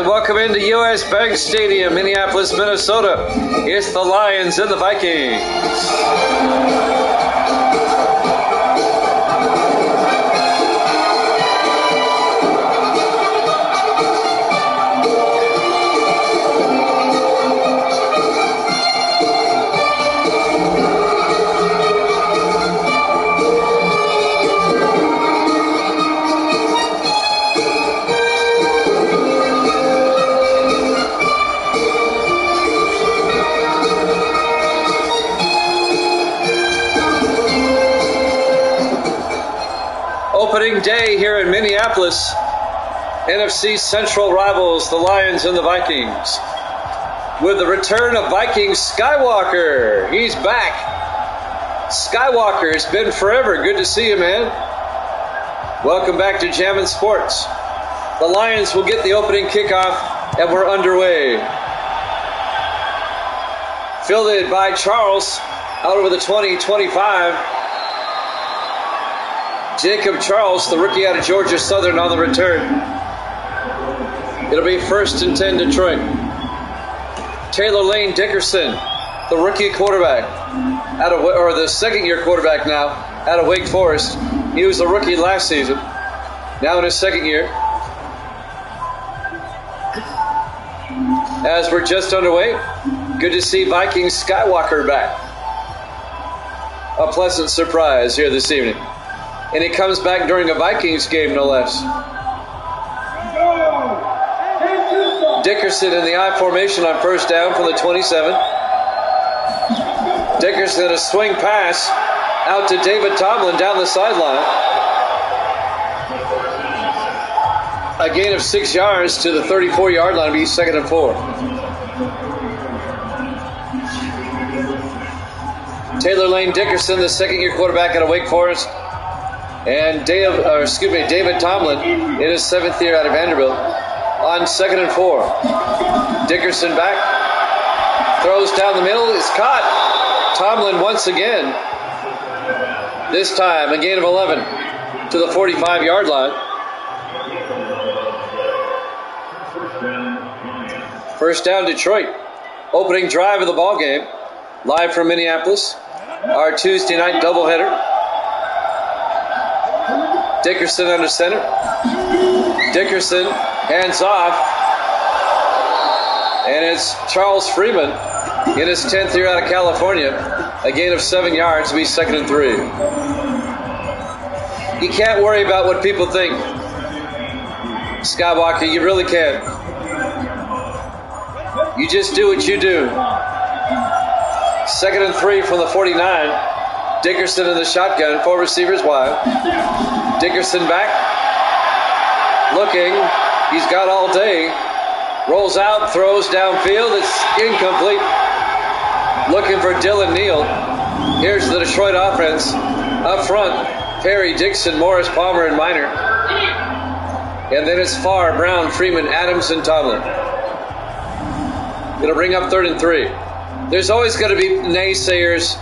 And welcome into U.S. Bank Stadium, Minneapolis, Minnesota. It's the Lions and the Vikings. Opening day here in Minneapolis. NFC Central rivals, the Lions and the Vikings. With the return of Vikings Skywalker. He's back. Skywalker, it's been forever. Good to see you, man. Welcome back to Jammin' Sports. The Lions will get the opening kickoff, and we're underway. Fielded by Charles, out over the 20-25. Jacob Charles, the rookie out of Georgia Southern, on the return. It'll be 1st and 10 Detroit. Taylor Lane Dickerson, the rookie quarterback, or the second-year quarterback now, out of Wake Forest. He was a rookie last season, now in his second year. As we're just underway, good to see Vikings Skywalker back. A pleasant surprise here this evening. And he comes back during a Vikings game, no less. Dickerson in the I formation on 1st down from the 27. Dickerson, a swing pass out to David Tomlin down the sideline. A gain of 6 yards to the 34-yard line. It'll be 2nd and 4. Taylor Lane Dickerson, the second-year quarterback out of Wake Forest. And David Tomlin in his 7th year out of Vanderbilt on 2nd and 4. Dickerson back, throws down the middle, is caught. Tomlin once again. This time a gain of 11 to the 45-yard line. 1st down Detroit. Opening drive of the ball game. Live from Minneapolis. Our Tuesday night doubleheader. Dickerson under center. Dickerson hands off. And it's Charles Freeman in his 10th year out of California. A gain of 7 yards to be 2nd and 3. You can't worry about what people think, Skywalker. You really can't. You just do what you do. 2nd and 3 from the 49. Dickerson in the shotgun, 4 receivers wide. Dickerson back, looking, he's got all day, rolls out, throws downfield, it's incomplete. Looking for Dylan Neal. Here's the Detroit offense. Up front, Perry, Dixon, Morris, Palmer, and Minor. And then it's Farr, Brown, Freeman, Adams, and Tomlin. It'll bring up 3rd and 3. There's always going to be naysayers,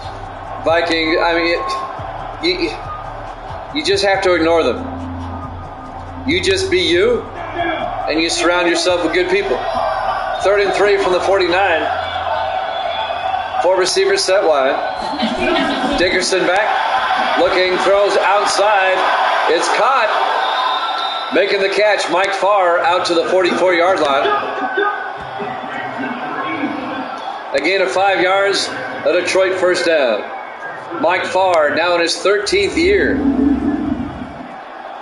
Viking. I mean, you just have to ignore them. You just be you, and you surround yourself with good people. 3rd and 3 from the 49. 4 receivers set wide. Dickerson back, looking, throws outside. It's caught. Making the catch, Mike Farr out to the 44-yard line. A gain of 5 yards, a Detroit 1st down. Mike Farr now in his 13th year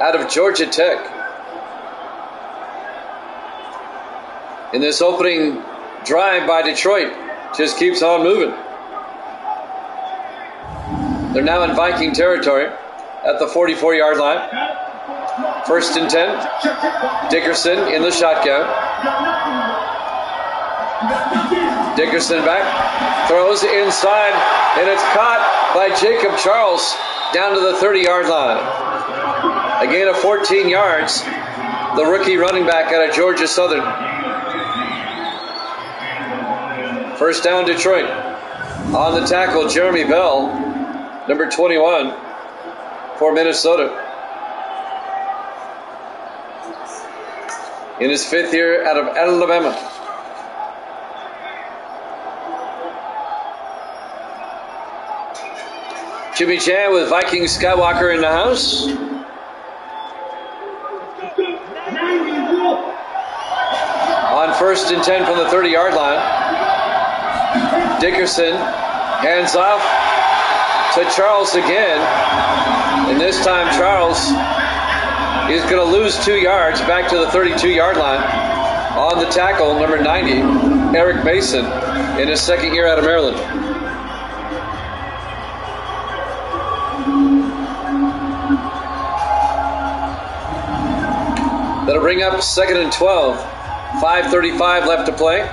out of Georgia Tech. In this opening drive by Detroit, just keeps on moving. They're now in Viking territory at the 44-yard line. 1st and 10. Dickerson in the shotgun. Dickerson back, throws inside, and it's caught by Jacob Charles down to the 30-yard line. A gain of 14 yards, the rookie running back out of Georgia Southern. 1st down Detroit. On the tackle, Jeremy Bell, number 21 for Minnesota. in his 5th year out of Alabama. Jimmy Chan with Viking Skywalker in the house. On 1st and 10 from the 30-yard line. Dickerson hands off to Charles again. And this time Charles is going to lose 2 yards back to the 32-yard line. On the tackle, number 90, Eric Mason, in his 2nd year out of Maryland. That'll bring up 2nd and 12. 5:35 left to play.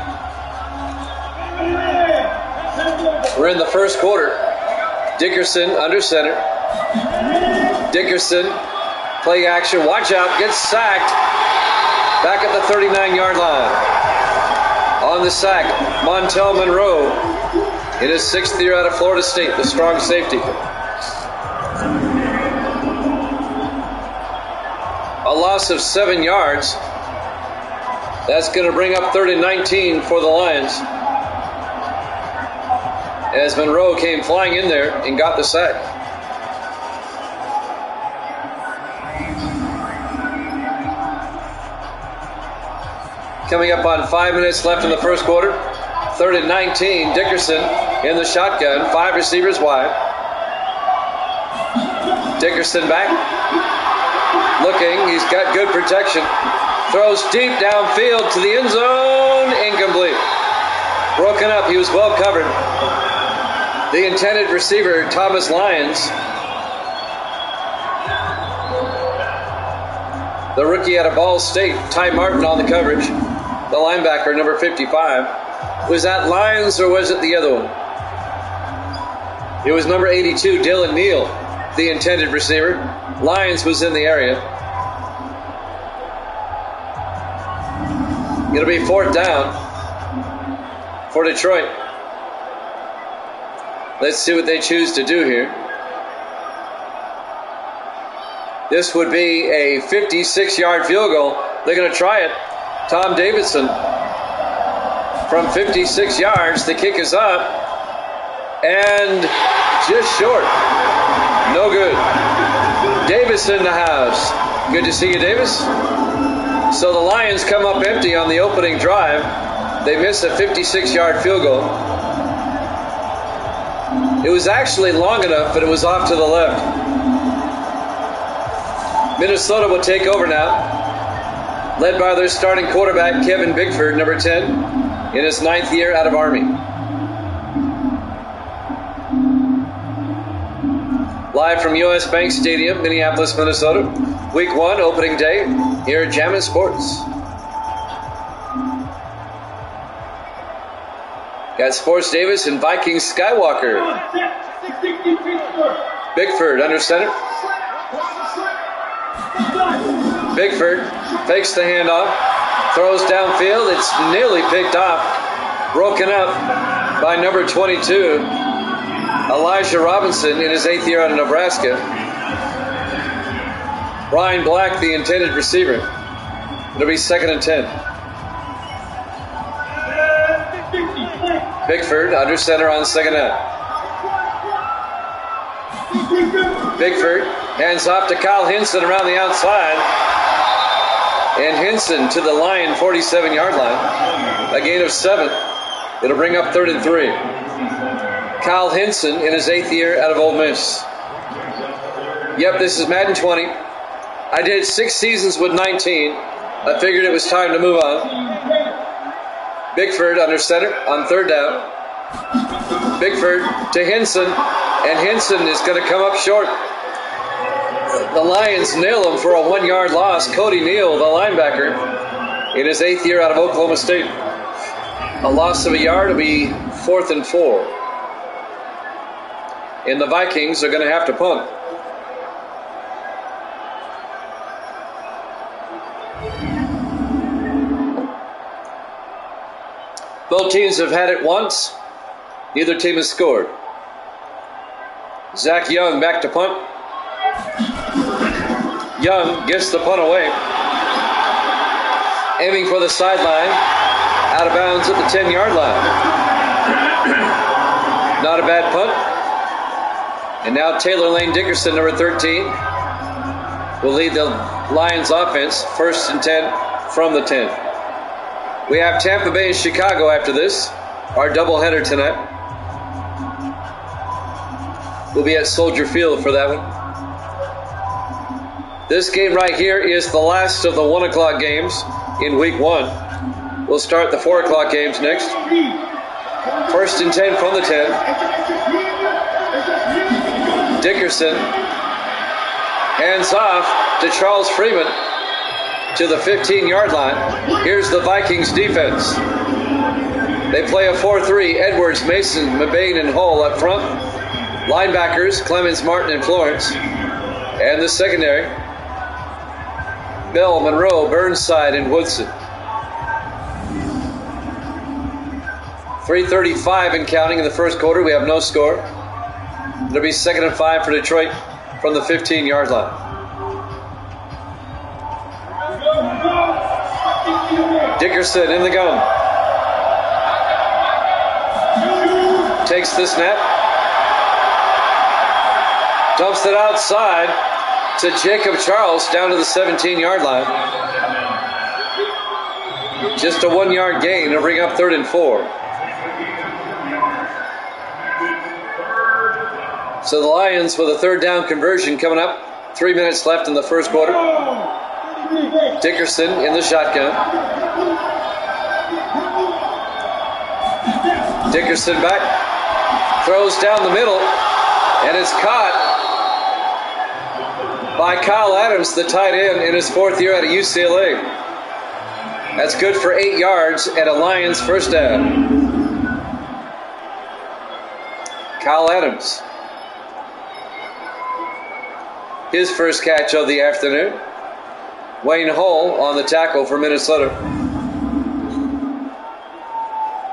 We're in the first quarter. Dickerson under center. Dickerson, play action, watch out, gets sacked. Back at the 39-yard line. On the sack, Montel Monroe in his 6th year out of Florida State, the strong safety. A loss of 7 yards. That's going to bring up 3rd and 19 for the Lions, as Monroe came flying in there and got the sack. Coming up on 5 minutes left in the first quarter. 3rd and 19, Dickerson in the shotgun, 5 receivers wide. Dickerson back. Looking, he's got good protection. Throws deep downfield to the end zone, incomplete. Broken up, he was well covered. The intended receiver, Thomas Lyons. The rookie out of Ball State, Ty Martin on the coverage. The linebacker, number 55. Was that Lyons or was it the other one? It was number 82, Dylan Neal, the intended receiver. Lyons was in the area. It'll be 4th down for Detroit. Let's see what they choose to do here. This would be a 56-yard field goal. They're going to try it. Tom Davidson from 56 yards. The kick is up and just short. No good. Davis in the house. Good to see you, Davis. So the Lions come up empty on the opening drive. They miss a 56-yard field goal. It was actually long enough, but it was off to the left. Minnesota will take over now, led by their starting quarterback, Kevin Bickford, number 10, in his 9th year out of Army. Live from US Bank Stadium, Minneapolis, Minnesota. Week 1, opening day, here at Jammin' Sports. Got Sports Davis and Viking Skywalker. Bickford under center. Bickford fakes the handoff, throws downfield. It's nearly picked off. Broken up by number 22, Elijah Robinson, in his 8th year out of Nebraska. Brian Black, the intended receiver. It'll be 2nd and 10. Bickford under center on 2nd down. Bickford hands off to Kyle Hinson around the outside. And Hinson to the Lion 47-yard line. A gain of 7. It'll bring up 3rd and 3. Kyle Hinson in his 8th year out of Ole Miss. Yep, this is Madden 20. I did 6 seasons with 19. I figured it was time to move on. Bickford under center on 3rd down. Bickford to Hinson, and Hinson is going to come up short. The Lions nail him for a 1-yard loss. Cody Neal, the linebacker, in his 8th year out of Oklahoma State. A loss of a yard will be 4th and 4. And the Vikings are going to have to punt. Both teams have had it once. Neither team has scored. Zach Young back to punt. Young gets the punt away. aiming for the sideline, out of bounds at the 10-yard line. Not a bad punt. And now Taylor Lane Dickerson, number 13, will lead the Lions offense, 1st and 10 from the 10. We have Tampa Bay and Chicago after this, our doubleheader tonight. We'll be at Soldier Field for that one. This game right here is the last of the 1 o'clock games in week 1. We'll start the 4 o'clock games next. 1st and 10 from the 10. Dickerson hands off to Charles Freeman to the 15-yard line. Here's the Vikings defense. They play a 4-3. Edwards, Mason, Mabane, and Hull up front. Linebackers, Clemens, Martin, and Florence. And the secondary, Bell, Monroe, Burnside, and Woodson. 3:35 and counting in the first quarter. We have no score. It'll be 2nd and 5 for Detroit from the 15-yard line. Dickerson in the gun. Takes the snap. Dumps it outside to Jacob Charles down to the 17-yard line. Just a 1-yard gain to bring up 3rd and 4. So the Lions with a 3rd down conversion coming up. 3 minutes left in the first quarter. Dickerson in the shotgun. Dickerson back. Throws down the middle. And it's caught by Kyle Adams, the tight end, in his 4th year out of UCLA. That's good for 8 yards and a Lions first down. Kyle Adams. His first catch of the afternoon. Wayne Hull on the tackle for Minnesota.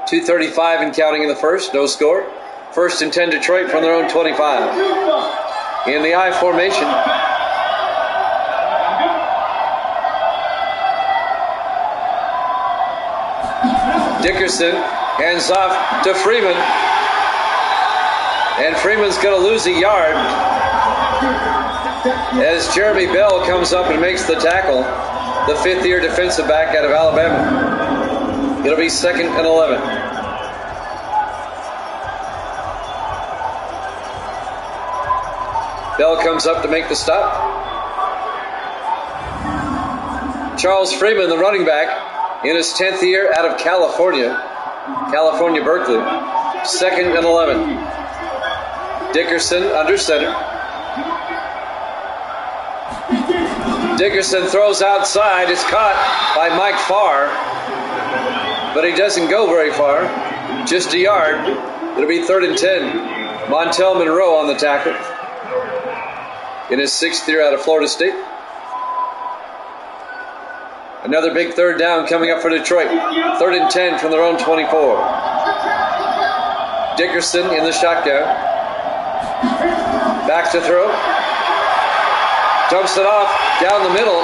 2:35 and counting in the first, no score. 1st and 10 Detroit from their own 25. In the I formation. Dickerson hands off to Freeman. And Freeman's going to lose a yard as Jeremy Bell comes up and makes the tackle, the 5th-year defensive back out of Alabama. It'll be 2nd and 11. Bell comes up to make the stop. Charles Freeman, the running back, in his 10th year out of California, Berkeley. 2nd and 11. Dickerson under center. Dickerson throws outside. It's caught by Mike Farr, but he doesn't go very far. Just a yard. It'll be 3rd and 10. Montel Monroe on the tackle. In his 6th year out of Florida State. Another big 3rd down coming up for Detroit. 3rd and 10 from their own 24. Dickerson in the shotgun. Back to throw. Dumps it off down the middle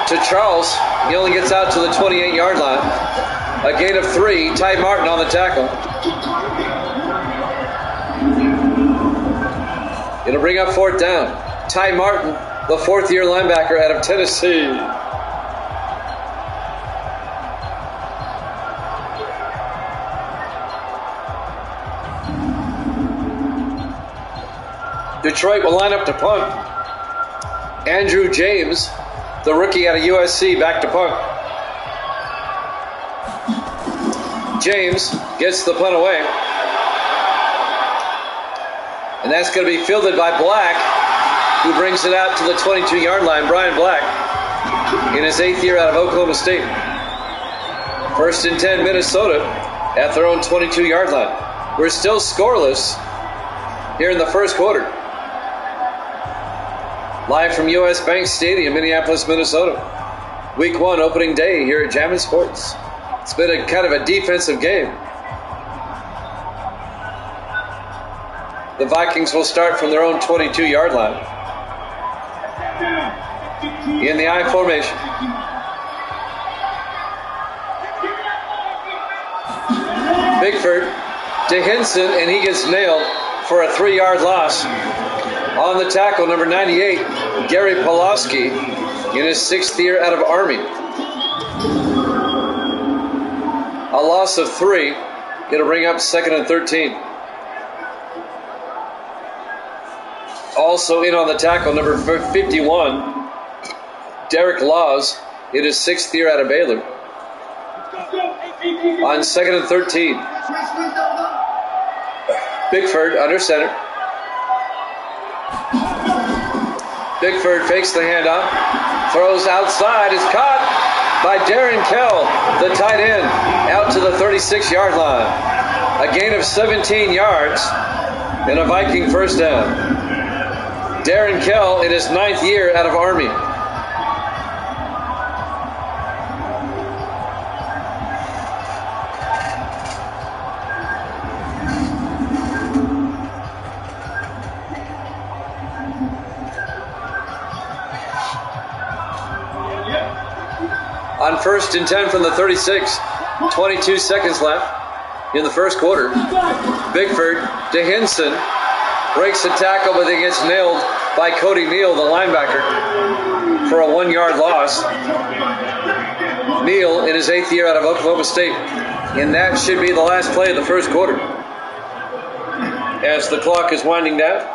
to Charles. He only gets out to the 28-yard line. A gain of 3. Ty Martin on the tackle. It'll bring up 4th down. Ty Martin, the 4th-year linebacker out of Tennessee. Detroit will line up to punt. Andrew James, the rookie out of USC, back to punt. James gets the punt away. And that's going to be fielded by Black, who brings it out to the 22-yard line. Brian Black, in his 8th year out of Oklahoma State. 1st and 10 Minnesota at their own 22-yard line. We're still scoreless here in the first quarter. Live from US Bank Stadium, Minneapolis, Minnesota. Week 1 opening day here at Jammin' Sports. It's been a kind of a defensive game. The Vikings will start from their own 22-yard line. In the I formation. Bickford to Hinson, and he gets nailed for a 3-yard loss. On the tackle, number 98, Gary Pulaski, in his 6th year out of Army. A loss of 3. It'll bring up 2nd and 13. Also in on the tackle, number 51, Derek Laws, in his 6th year out of Baylor. On 2nd and 13. Bickford under center. Bickford fakes the handoff, throws outside, is caught by Darren Kell, the tight end, out to the 36-yard line. A gain of 17 yards and a Viking first down. Darren Kell in his 9th year out of Army. On 1st and 10 from the 36, 22 seconds left in the first quarter. Bickford to Hinson, breaks a tackle, but he gets nailed by Cody Neal, the linebacker, for a 1-yard loss. Neal in his 8th year out of Oklahoma State. And that should be the last play of the first quarter. As the clock is winding down.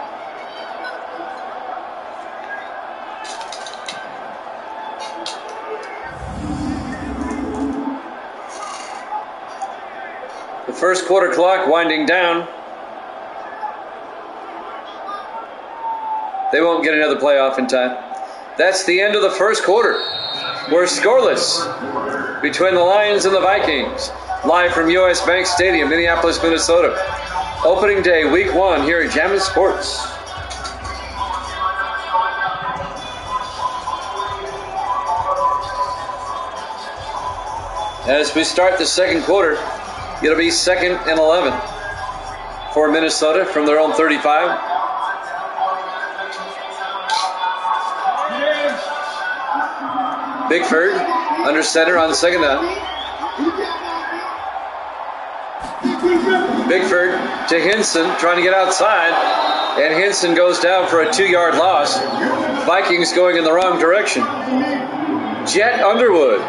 The first quarter clock winding down. They won't get another playoff in time. That's the end of the first quarter. We're scoreless between the Lions and the Vikings. Live from US Bank Stadium, Minneapolis, Minnesota. Opening day, week 1 here at Jammin' Sports. As we start the second quarter, it'll be 2nd and 11 for Minnesota from their own 35. Bickford under center on 2nd down. Bickford to Hinson, trying to get outside, and Hinson goes down for a 2-yard loss. Vikings going in the wrong direction. Jet Underwood,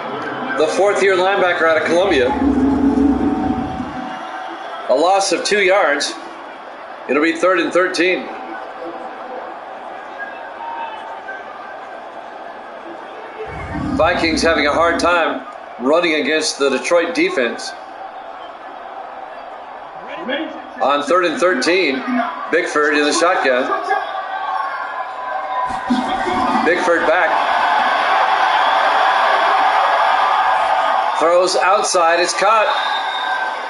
the 4th-year linebacker out of Columbia. A loss of 2 yards. It'll be 3rd and 13. Vikings having a hard time running against the Detroit defense. On 3rd and 13, Bickford in the shotgun. Bickford back. Throws outside, it's caught.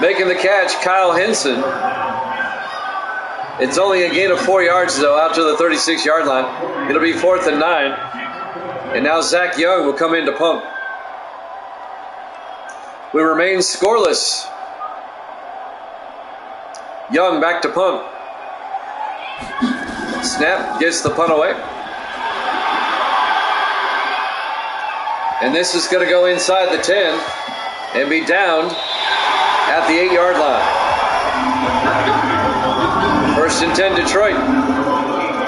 Making the catch, Kyle Hinson. It's only a gain of 4 yards, though, out to the 36-yard line. It'll be 4th and 9. And now Zach Young will come in to punt. We remain scoreless. Young back to punt. Snap gets the punt away. And this is going to go inside the 10 and be down at the 8-yard line. 1st and 10 Detroit,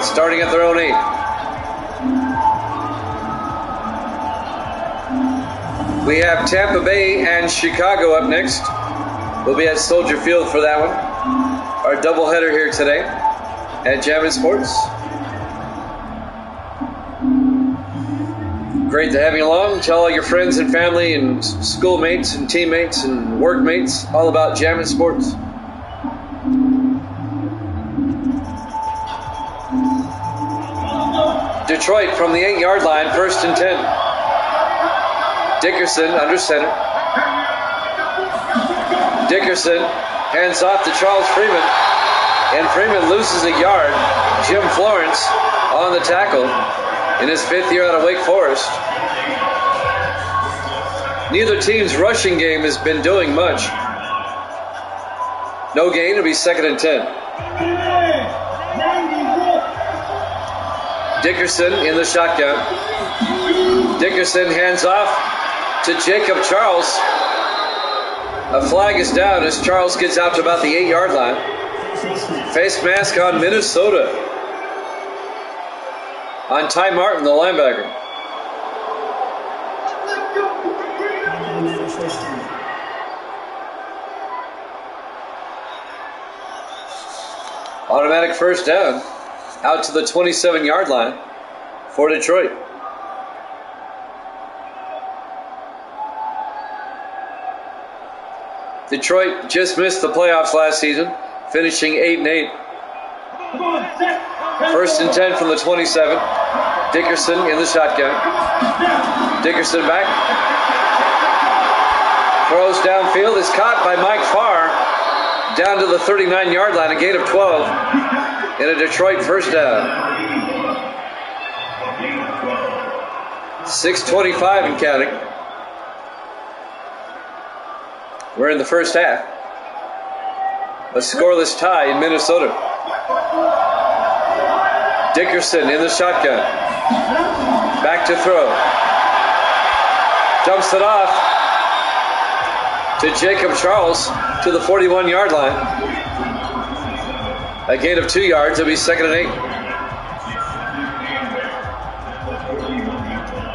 starting at their own 8. We have Tampa Bay and Chicago up next. We'll be at Soldier Field for that one. Our doubleheader here today at Jammin' Sports. Great to have you along. Tell all your friends and family and schoolmates and teammates and workmates all about Jammin' Sports. Detroit from the 8-yard line, 1st and 10. Dickerson under center. Dickerson hands off to Charles Freeman, and Freeman loses a yard. Jim Florence on the tackle in his 5th year out of Wake Forest. Neither team's rushing game has been doing much. No gain, it'll be 2nd and 10. Dickerson in the shotgun. Dickerson hands off to Jacob Charles. A flag is down as Charles gets out to about the 8-yard line. Face mask on Minnesota. On Ty Martin, the linebacker. Automatic first down out to the 27-yard line for Detroit. Detroit just missed the playoffs last season, finishing 8-8. First and 10 from the 27. Dickerson in the shotgun. Dickerson back. Throws downfield, is caught by Mike Farr down to the 39-yard line, a gain of 12, and a Detroit first down. 6:25 and counting. We're in the first half. A scoreless tie in Minnesota. Dickerson in the shotgun. Back to throw. Dumps it off to Jacob Charles to the 41-yard line. A gain of 2 yards. It'll be 2nd and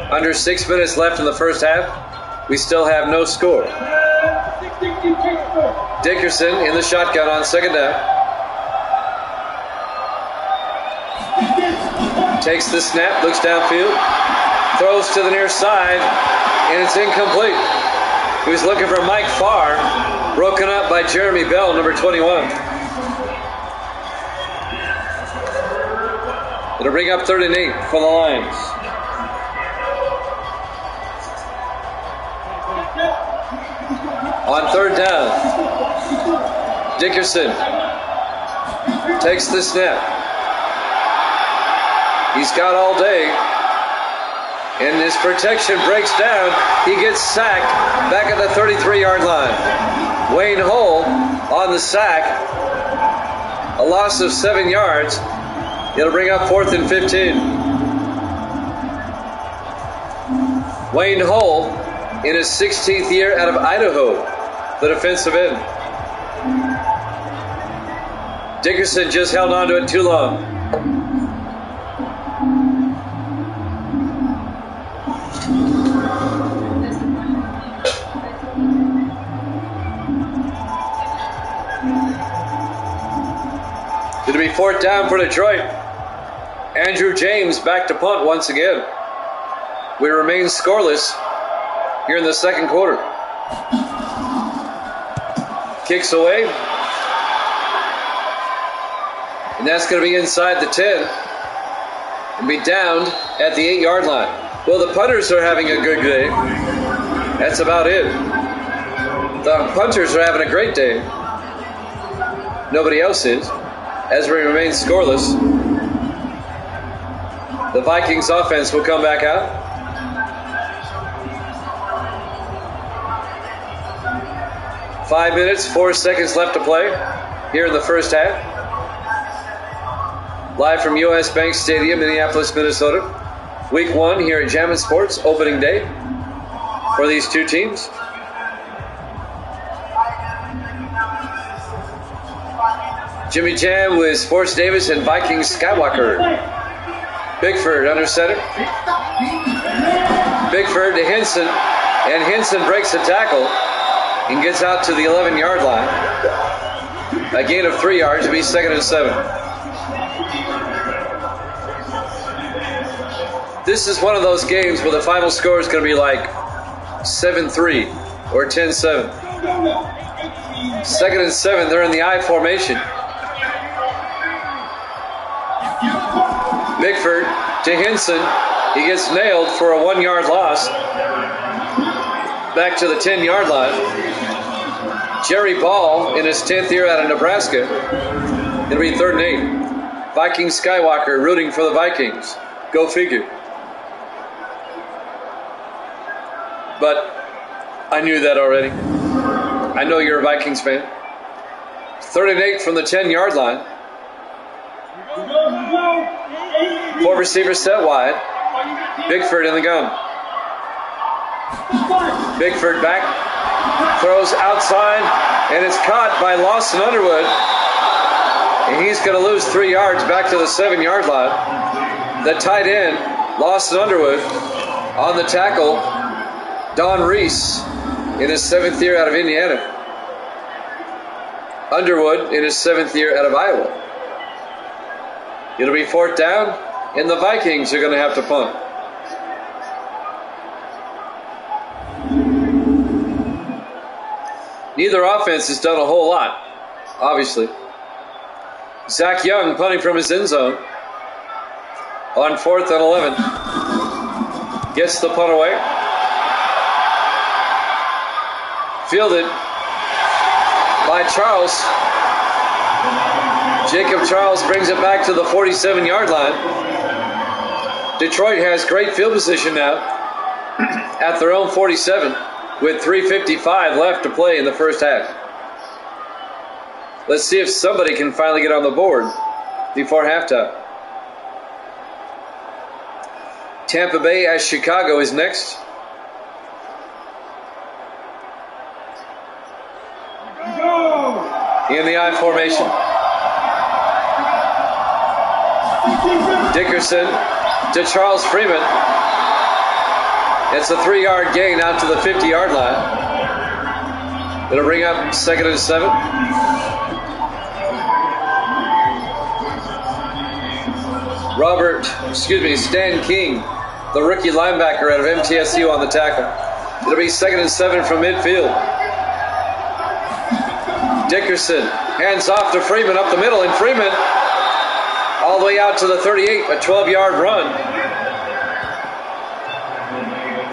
8. Under 6 minutes left in the first half. We still have no score. Dickerson in the shotgun on 2nd down. Takes the snap, looks downfield, throws to the near side, and it's incomplete. He was looking for Mike Farr, broken up by Jeremy Bell, number 21. It'll bring up 3rd and 8 for the Lions. On 3rd down, Dickerson takes the snap. He's got all day, and his protection breaks down. He gets sacked back at the 33-yard line. Wayne Hull on the sack, a loss of 7 yards. It'll bring up 4th and 15. Wayne Hull in his 16th year out of Idaho, the defensive end. Dickerson just held on to it too long. It'll be 4th down for Detroit. Andrew James back to punt once again. We remain scoreless here in the second quarter. Kicks away. And that's going to be inside the 10. And be downed at the 8-yard line. Well, the punters are having a good day. That's about it. The punters are having a great day. Nobody else is. As we remain scoreless, the Vikings offense will come back out. Five minutes, 4 seconds left to play here in the first half. Live from US Bank Stadium, Minneapolis, Minnesota. Week 1 here at Jammin' Sports, opening day for these two teams. Jimmy Jam with Sports Davis and Vikings Skywalker. Bigford under center. Bigford to Henson, and Henson breaks the tackle and gets out to the 11-yard line. A gain of 3 yards to be 2nd and 7. This is one of those games where the final score is going to be like 7-3 or 10-7. 2nd and 7, they're in the I formation. Bickford to Henson. He gets nailed for a 1-yard loss. Back to the 10-yard line. Jerry Ball in his 10th year out of Nebraska. It'll be 3rd and 8. Viking Skywalker rooting for the Vikings. Go figure. But I knew that already. I know you're a Vikings fan. 3rd and 8 from the 10-yard line. 4 receivers set wide. Bigford in the gun. Bigford back. Throws outside, and it's caught by Lawson Underwood. And he's going to lose 3 yards back to the 7-yard line. The tight end, Lawson Underwood, on the tackle, Don Reese, in his 7th year out of Indiana. Underwood in his 7th year out of Iowa. It'll be 4th down, and the Vikings are going to have to punt. Neither offense has done a whole lot, obviously. Zach Young punting from his end zone on 4th and 11. Gets the punt away. Fielded by Charles. Jacob Charles brings it back to the 47-yard line. Detroit has great field position now at their own 47 with 3:55 left to play in the first half. Let's see if somebody can finally get on the board before halftime. Tampa Bay as Chicago is next. In the I formation. Dickerson to Charles Freeman. It's a 3-yard gain out to the 50-yard line. It'll bring up 2nd and 7. Stan King, the rookie linebacker out of MTSU on the tackle. It'll be 2nd and 7 from midfield. Dickerson hands off to Freeman up the middle, and Freeman all the way out to the 38, a 12-yard run.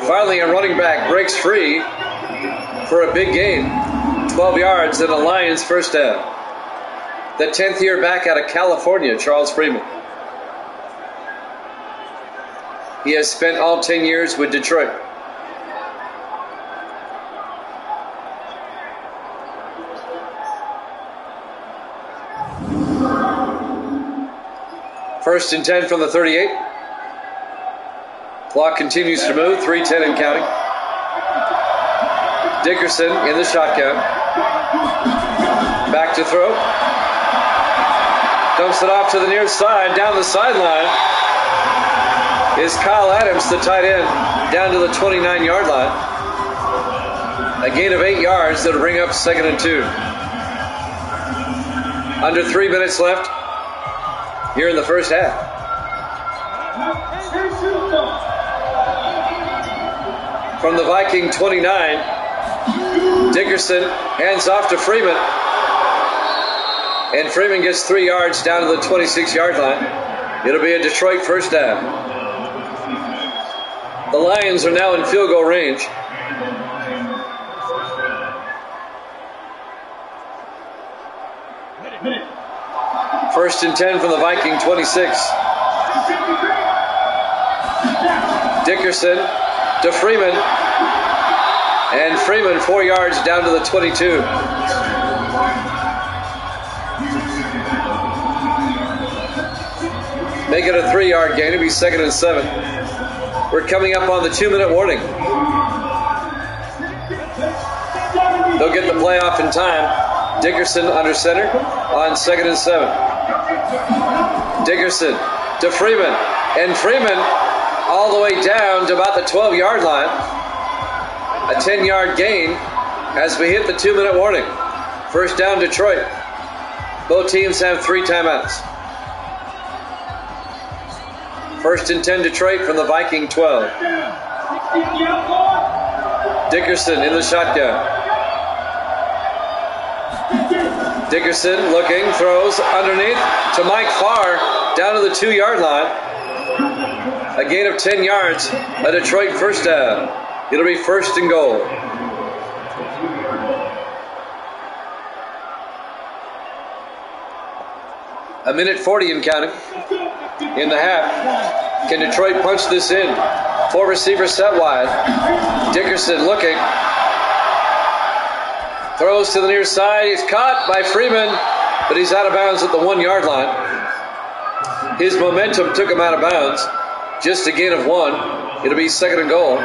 Finally, a running back breaks free for a big gain, 12 yards and a Lions first down. The 10th year back out of California, Charles Freeman. He has spent all 10 years with Detroit. First and 10 from the 38. Clock continues to move, 3:10 and counting. Dickerson in the shotgun. Back to throw. Dumps it off to the near side, down the sideline. Is Kyle Adams, the tight end, down to the 29-yard line. A gain of 8 yards that'll bring up 2nd and 2. Under 3 minutes left here in the first half. From the Viking 29, Dickerson hands off to Freeman. And Freeman gets 3 yards down to the 26-yard line. It'll be a Detroit first down. The Lions are now in field goal range. First and 10 from the Viking 26. Dickerson to Freeman. And Freeman 4 yards down to the 22. Make it a 3-yard gain. It'll be 2nd and 7. We're coming up on the 2-minute warning. They'll get the play off in time. Dickerson under center on 2nd and 7. Dickerson to Freeman. And Freeman all the way down to about the 12-yard line. A 10-yard gain as we hit the 2-minute warning. First down, Detroit. Both teams have 3 timeouts. First and 10, Detroit from the Viking 12. Dickerson in the shotgun. Dickerson looking, throws underneath to Mike Farr down to the 2-yard line. A gain of 10 yards, a Detroit first down. It'll be 1st and goal. A minute 40 and counting in the half. Can Detroit punch this in? 4 receivers set wide. Dickerson looking. Throws to the near side. He's caught by Freeman, but he's out of bounds at the 1-yard line. His momentum took him out of bounds. Just a gain of 1. It'll be 2nd and goal.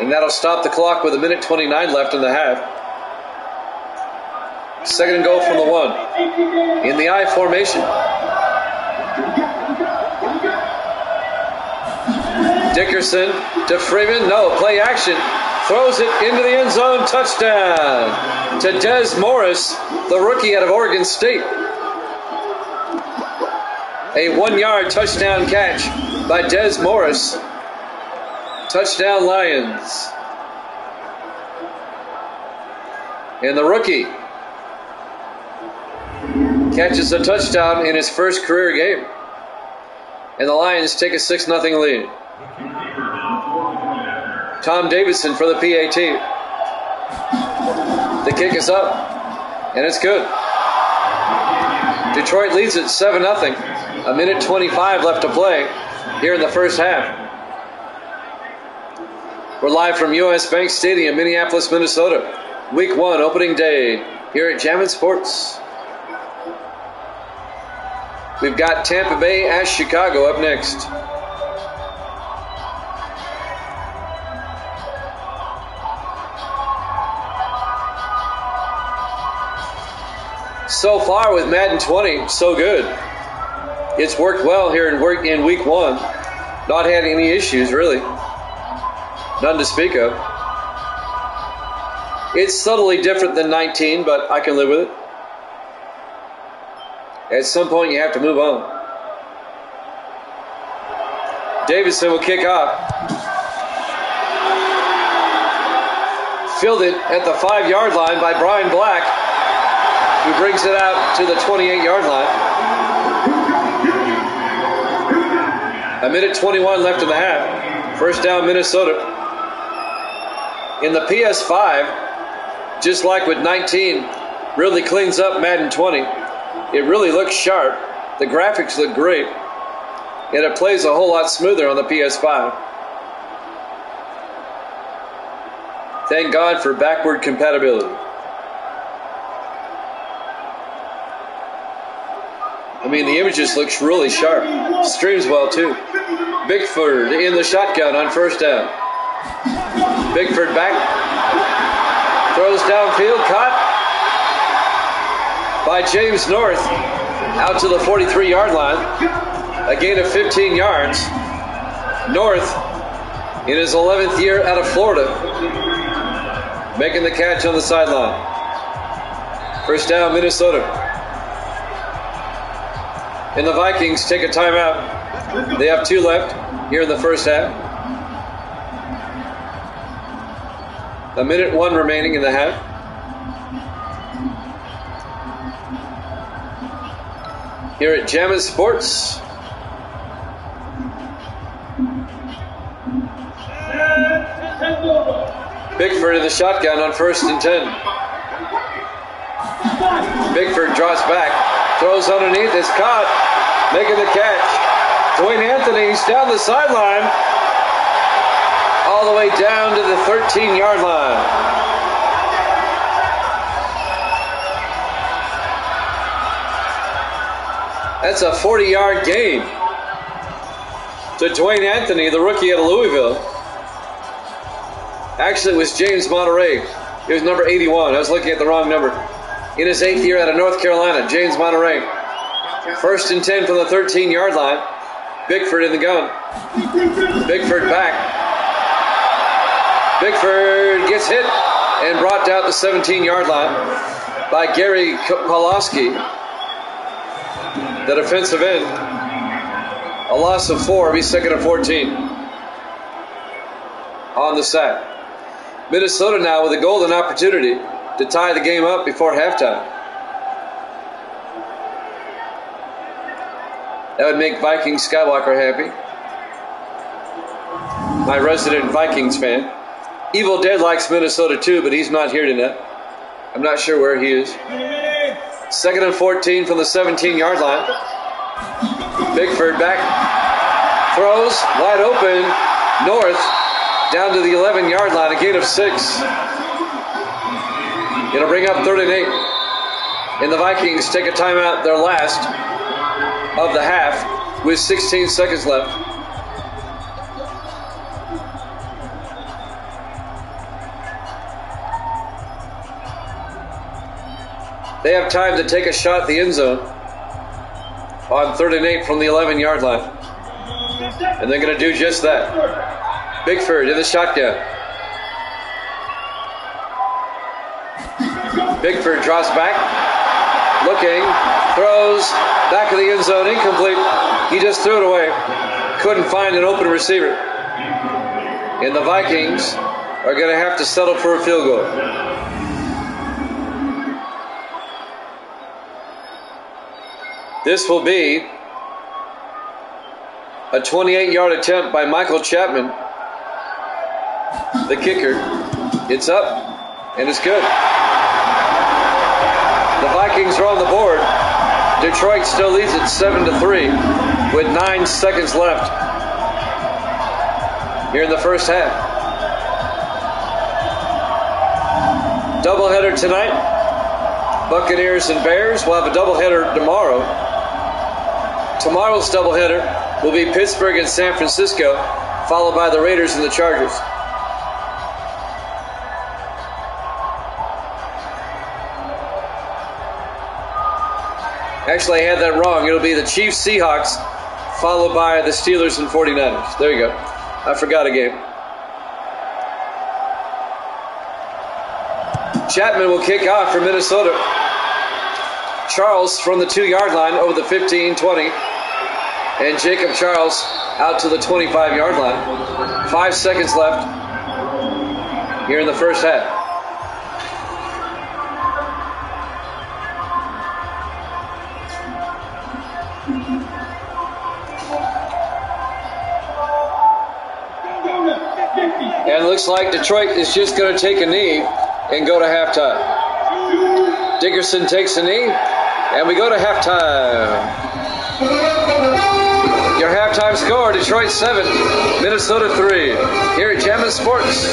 And that'll stop the clock with 1:29 left in the half. Second and goal from the 1. In the I formation. Dickerson to Freeman. No, play action. Throws it into the end zone. Touchdown to Des Morris, the rookie out of Oregon State. A 1-yard touchdown catch by Des Morris. Touchdown Lions. And the rookie catches a touchdown in his first career game. And the Lions take a 6-0 lead. Tom Davidson for the PAT. The kick is up, and it's good. Detroit leads it 7-0. 1:25 left to play here in the first half. We're live from US Bank Stadium, Minneapolis, Minnesota. Week 1, opening day, here at Jammin' Sports. We've got Tampa Bay at Chicago up next. So far with Madden 20, so good. It's worked well here in week 1. Not had any issues, really. None to speak of. It's subtly different than 19, but I can live with it. At some point, you have to move on. Davidson will kick off. Fielded at the 5-yard line by Brian Black, who brings it out to the 28-yard line. 1:21 left in the half. First down, Minnesota. In the PS5, just like with 19, really cleans up Madden 20. It really looks sharp. The graphics look great. And it plays a whole lot smoother on the PS5. Thank God for backward compatibility. I mean, the images looks really sharp. Streams well, too. Bickford in the shotgun on first down. Bickford back. Throws downfield. Caught by James North. Out to the 43-yard line. A gain of 15 yards. North, in his 11th year out of Florida, making the catch on the sideline. First down, Minnesota. And the Vikings take a timeout. They have 2 left here in the first half. 1:01 remaining in the half. Here at Jammin' Sports. Bickford in the shotgun on first and 10. Bickford drops back. Throws underneath, is caught, making the catch. Dwayne Anthony's down the sideline, all the way down to the 13-yard line. That's a 40-yard gain to Dwayne Anthony, the rookie out of Louisville. Actually, it was James Monterey. It was number 81. I was looking at the wrong number. In his 8th year out of North Carolina, James Monterey. First and 10 from the 13-yard line. Bickford in the gun. Bickford back. Bickford gets hit and brought down the 17-yard line by Gary Pawlowski, the defensive end. A loss of 4. It'll be second and 14 on the sack. Minnesota now with a golden opportunity to tie the game up before halftime. That would make Viking Skywalker happy. My resident Vikings fan. Evil Dead likes Minnesota too, but he's not here tonight. I'm not sure where he is. Second and 14 from the 17-yard line. Bickford back. Throws wide open. North down to the 11-yard line. A gain of 6. It'll bring up 3rd and 8. And the Vikings take a timeout, their last of the half, with 16 seconds left. They have time to take a shot at the end zone on 3rd and 8 from the 11-yard line. And they're going to do just that. Bickford in the shotgun. Bickford drops back. Looking. Throws. Back of the end zone. Incomplete. He just threw it away. Couldn't find an open receiver. And the Vikings are going to have to settle for a field goal. This will be a 28-yard attempt by Michael Chapman, the kicker. It's up, and it's good. The Vikings are on the board. Detroit still leads it 7-3 with 9 seconds left here in the first half. Doubleheader tonight. Buccaneers and Bears. We'll have a doubleheader tomorrow. Tomorrow's doubleheader will be Pittsburgh and San Francisco, followed by the Raiders and the Chargers. Actually, I had that wrong. It'll be the Chiefs, Seahawks, followed by the Steelers and 49ers. There you go. I forgot a game. Chapman will kick off for Minnesota. Charles from the 2-yard line over the 15-20. And Jacob Charles out to the 25-yard line. 5 seconds left here in the first half. And it looks like Detroit is just going to take a knee and go to halftime. Dickerson takes a knee, and we go to halftime. Your halftime score, Detroit 7, Minnesota 3, here at Jammin' Sports.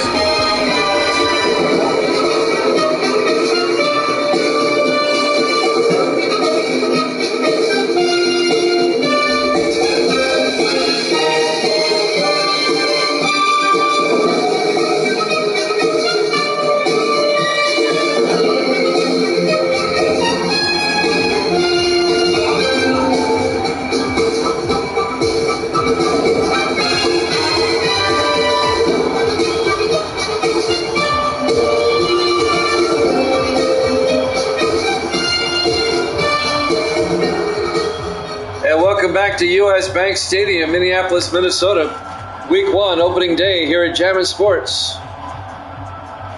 Back to U.S. Bank Stadium, Minneapolis, Minnesota. Week 1, opening day here at Jammin' Sports.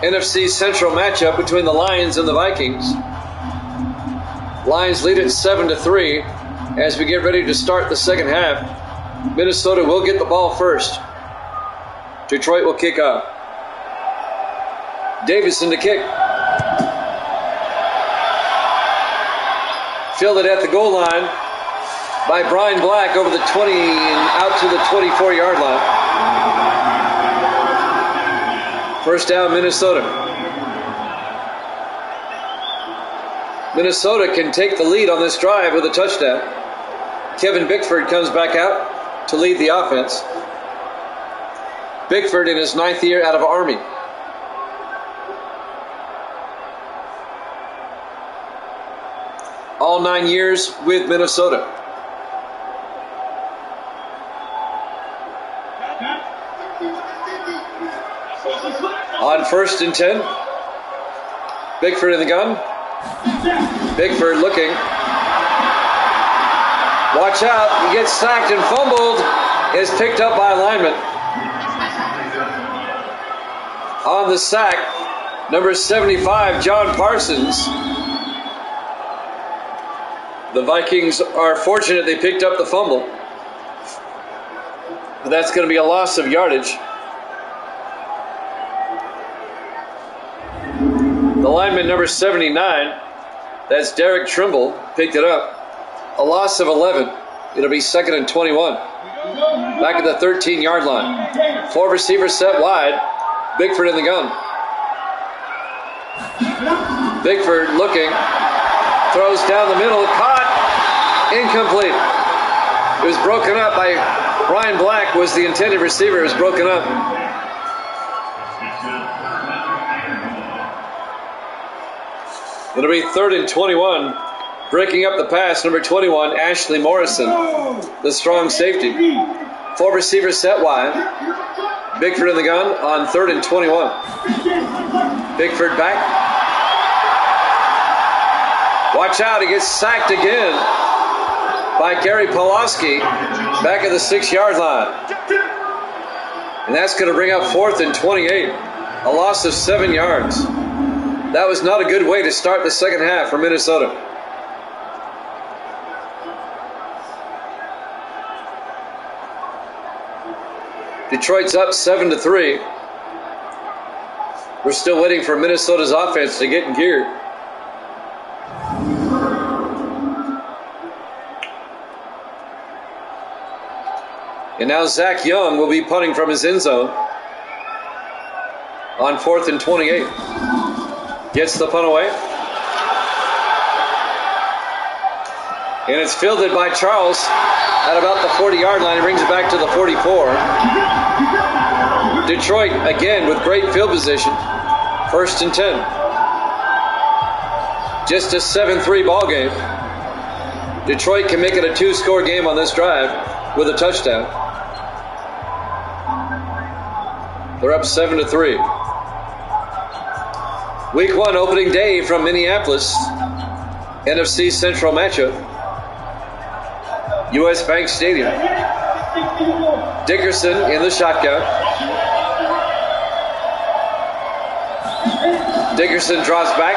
NFC Central matchup between the Lions and the Vikings. Lions lead it 7-3 as we get ready to start the second half. Minnesota will get the ball first. Detroit will kick off. Davison to kick. Fielded at the goal line by Brian Black over the 20 and out to the 24-yard line. First down, Minnesota. Minnesota can take the lead on this drive with a touchdown. Kevin Bickford comes back out to lead the offense. Bickford in his 9th year out of Army. All 9 years with Minnesota. On 1st and 10, Bickford in the gun. Bickford looking. Watch out, he gets sacked and fumbled. Is picked up by a lineman. On the sack, number 75, John Parsons. The Vikings are fortunate they picked up the fumble. But that's going to be a loss of yardage. The lineman number 79, that's Derek Trimble, picked it up. A loss of 11. It'll be 2nd and 21. Back at the 13-yard line. 4 receivers set wide. Bickford in the gun. Bickford looking. Throws down the middle. Caught. Incomplete. It was broken up by Brian Black was the intended receiver. It was broken up. It'll be 3rd and 21. Breaking up the pass, number 21, Ashley Morrison, the strong safety. 4 receivers set wide. Bickford in the gun on 3rd and 21. Bickford back. Watch out, he gets sacked again by Gary Pulaski back at the 6-yard line. And that's going to bring up 4th and 28. A loss of 7 yards. That was not a good way to start the second half for Minnesota. Detroit's up 7-3. We're still waiting for Minnesota's offense to get in gear. And now Zach Young will be punting from his end zone on 4th and 28. Gets the punt away. And it's fielded by Charles at about the 40-yard line. He brings it back to the 44. Detroit, again, with great field position. 1st and 10. Just a 7-3 ball game. Detroit can make it a 2-score game on this drive with a touchdown. They're up 7-3. Week 1 opening day from Minneapolis. NFC Central matchup. U.S. Bank Stadium. Dickerson in the shotgun. Dickerson drops back.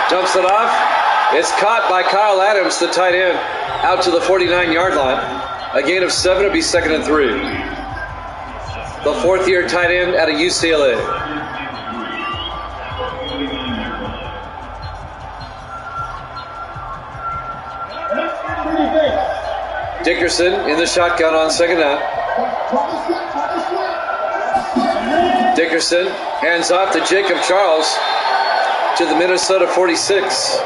Dumps it off. It's caught by Kyle Adams, the tight end, out to the 49-yard line. A gain of 7 will be 2nd and 3. The 4th-year tight end out of UCLA. Dickerson in the shotgun on 2nd down. Dickerson hands off to Jacob Charles to the Minnesota 46.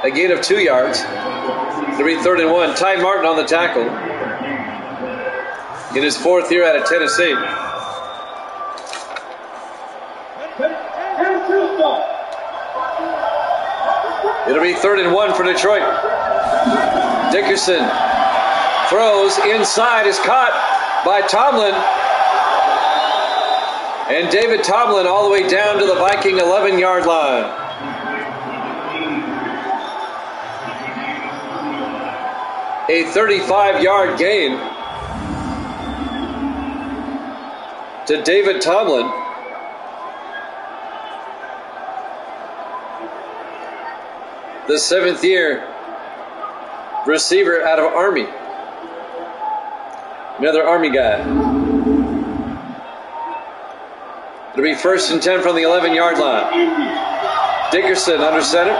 A gain of 2 yards. It'll be 3rd and 1. Ty Martin on the tackle. In his 4th year out of Tennessee. It'll be 3rd and 1 for Detroit. Dickerson throws inside, is caught by Tomlin. And David Tomlin all the way down to the Viking 11-yard line. A 35-yard gain to David Tomlin. The 7th-year receiver out of Army. Another Army guy. It'll be 1st and 10 from the 11-yard line. Dickerson under center.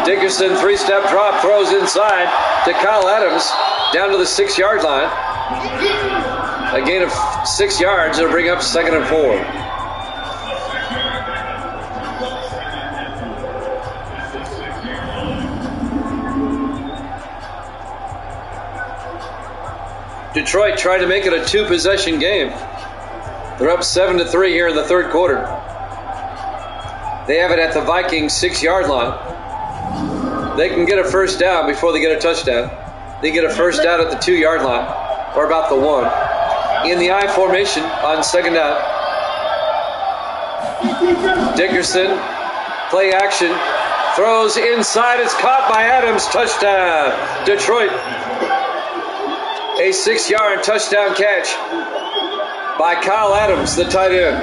Dickerson, 3-step drop, throws inside to Kyle Adams down to the 6-yard line. A gain of 6 yards. It'll bring up 2nd and 4. Detroit tried to make it a 2-possession game. They're up 7-3 here in the 3rd quarter. They have it at the Vikings 6-yard line. They can get a first down before they get a touchdown. They get a first down at the 2-yard line, or about the 1. In the I formation on 2nd down. Dickerson, play action, throws inside. It's caught by Adams. Touchdown, Detroit. A 6-yard touchdown catch by Kyle Adams, the tight end.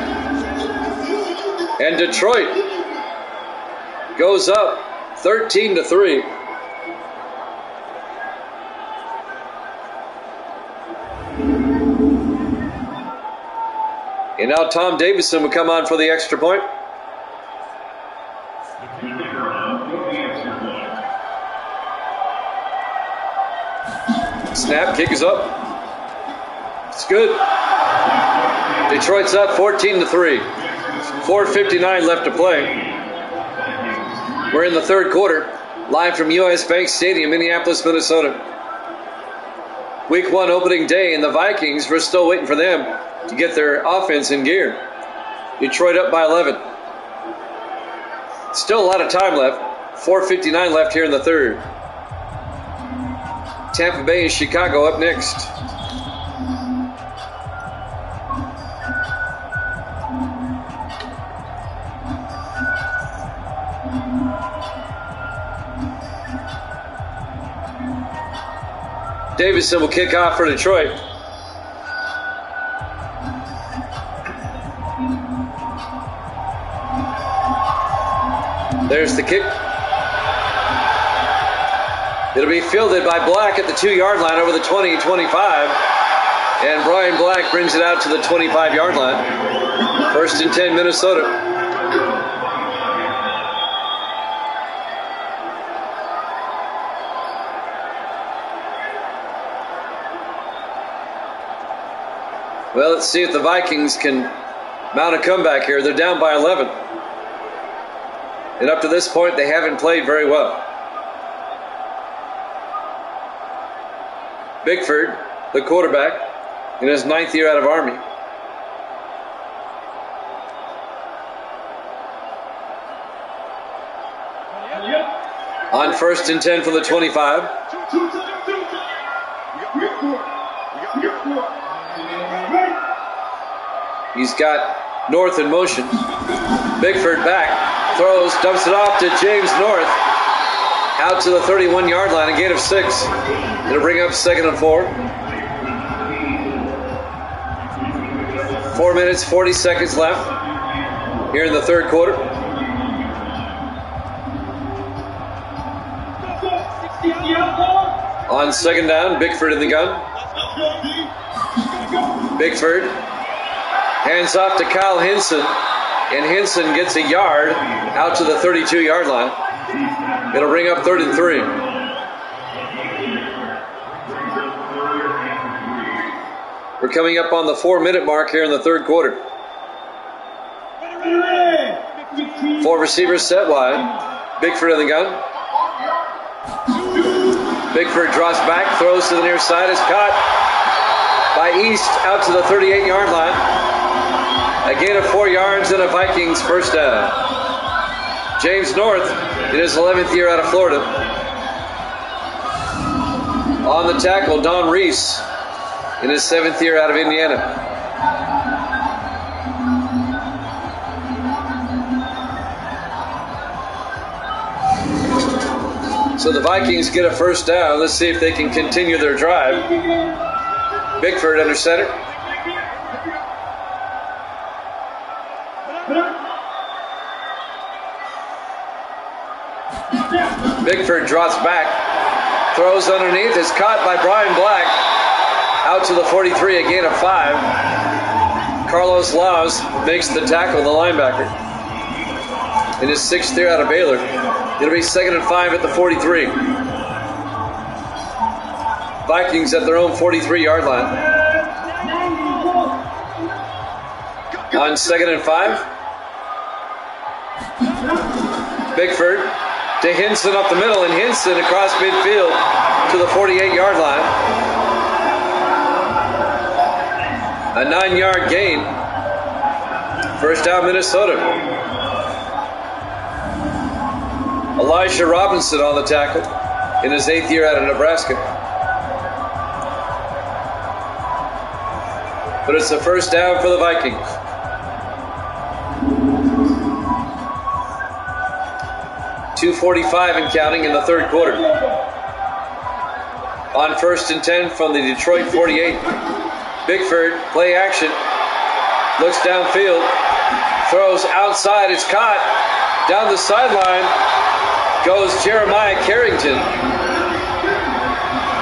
And Detroit goes up 13-3. And now Tom Davison will come on for the extra point. Snap, kick is up. It's good. Detroit's up 14-3. 4:59 left to play. We're in the 3rd quarter, live from U.S. Bank Stadium, Minneapolis, Minnesota. Week 1 opening day, and the Vikings, we're still waiting for them to get their offense in gear. Detroit up by 11. Still a lot of time left. 4:59 left here in the third. Tampa Bay and Chicago up next. Davison will kick off for Detroit. There's the kick. It'll be fielded by Black at the 2-yard line over the 20-25. And Brian Black brings it out to the 25-yard line. 1st and 10, Minnesota. Well, let's see if the Vikings can mount a comeback here. They're down by 11. And up to this point, they haven't played very well. Bickford, the quarterback, in his 9th year out of Army. On 1st and 10 from the 25. He's got North in motion. Bickford back, throws, dumps it off to James North. Out to the 31-yard line, a gain of 6. It'll bring up 2nd and 4. 4 minutes, 40 seconds left here in the third quarter. On 2nd down, Bickford in the gun. Bickford hands off to Kyle Hinson, and Hinson gets a yard out to the 32-yard line. It'll bring up 3rd and 3. We're coming up on the 4-minute mark here in the third quarter. 4 receivers set wide. Bickford in the gun. Bickford drops back, throws to the near side, is caught by East out to the 38-yard line. A gain of 4 yards and a Vikings first down. James North in his 11th year out of Florida. On the tackle, Don Reese in his 7th year out of Indiana. So the Vikings get a first down. Let's see if they can continue their drive. Bickford under center. Bickford drops back, throws underneath, is caught by Brian Black. Out to the 43, a gain of 5. Carlos Laws makes the tackle, the linebacker. In his 6th year out of Baylor. It'll be 2nd and 5 at the 43. Vikings at their own 43-yard line. On 2nd and 5. Bickford to Hinson up the middle, and Hinson across midfield to the 48-yard line. A 9-yard gain. First down, Minnesota. Elijah Robinson on the tackle in his 8th year out of Nebraska. But it's a first down for the Vikings. .245 and counting in the third quarter. On 1st and 10 from the Detroit 48. Bickford, play action. Looks downfield. Throws outside. It's caught. Down the sideline goes Jeremiah Carrington,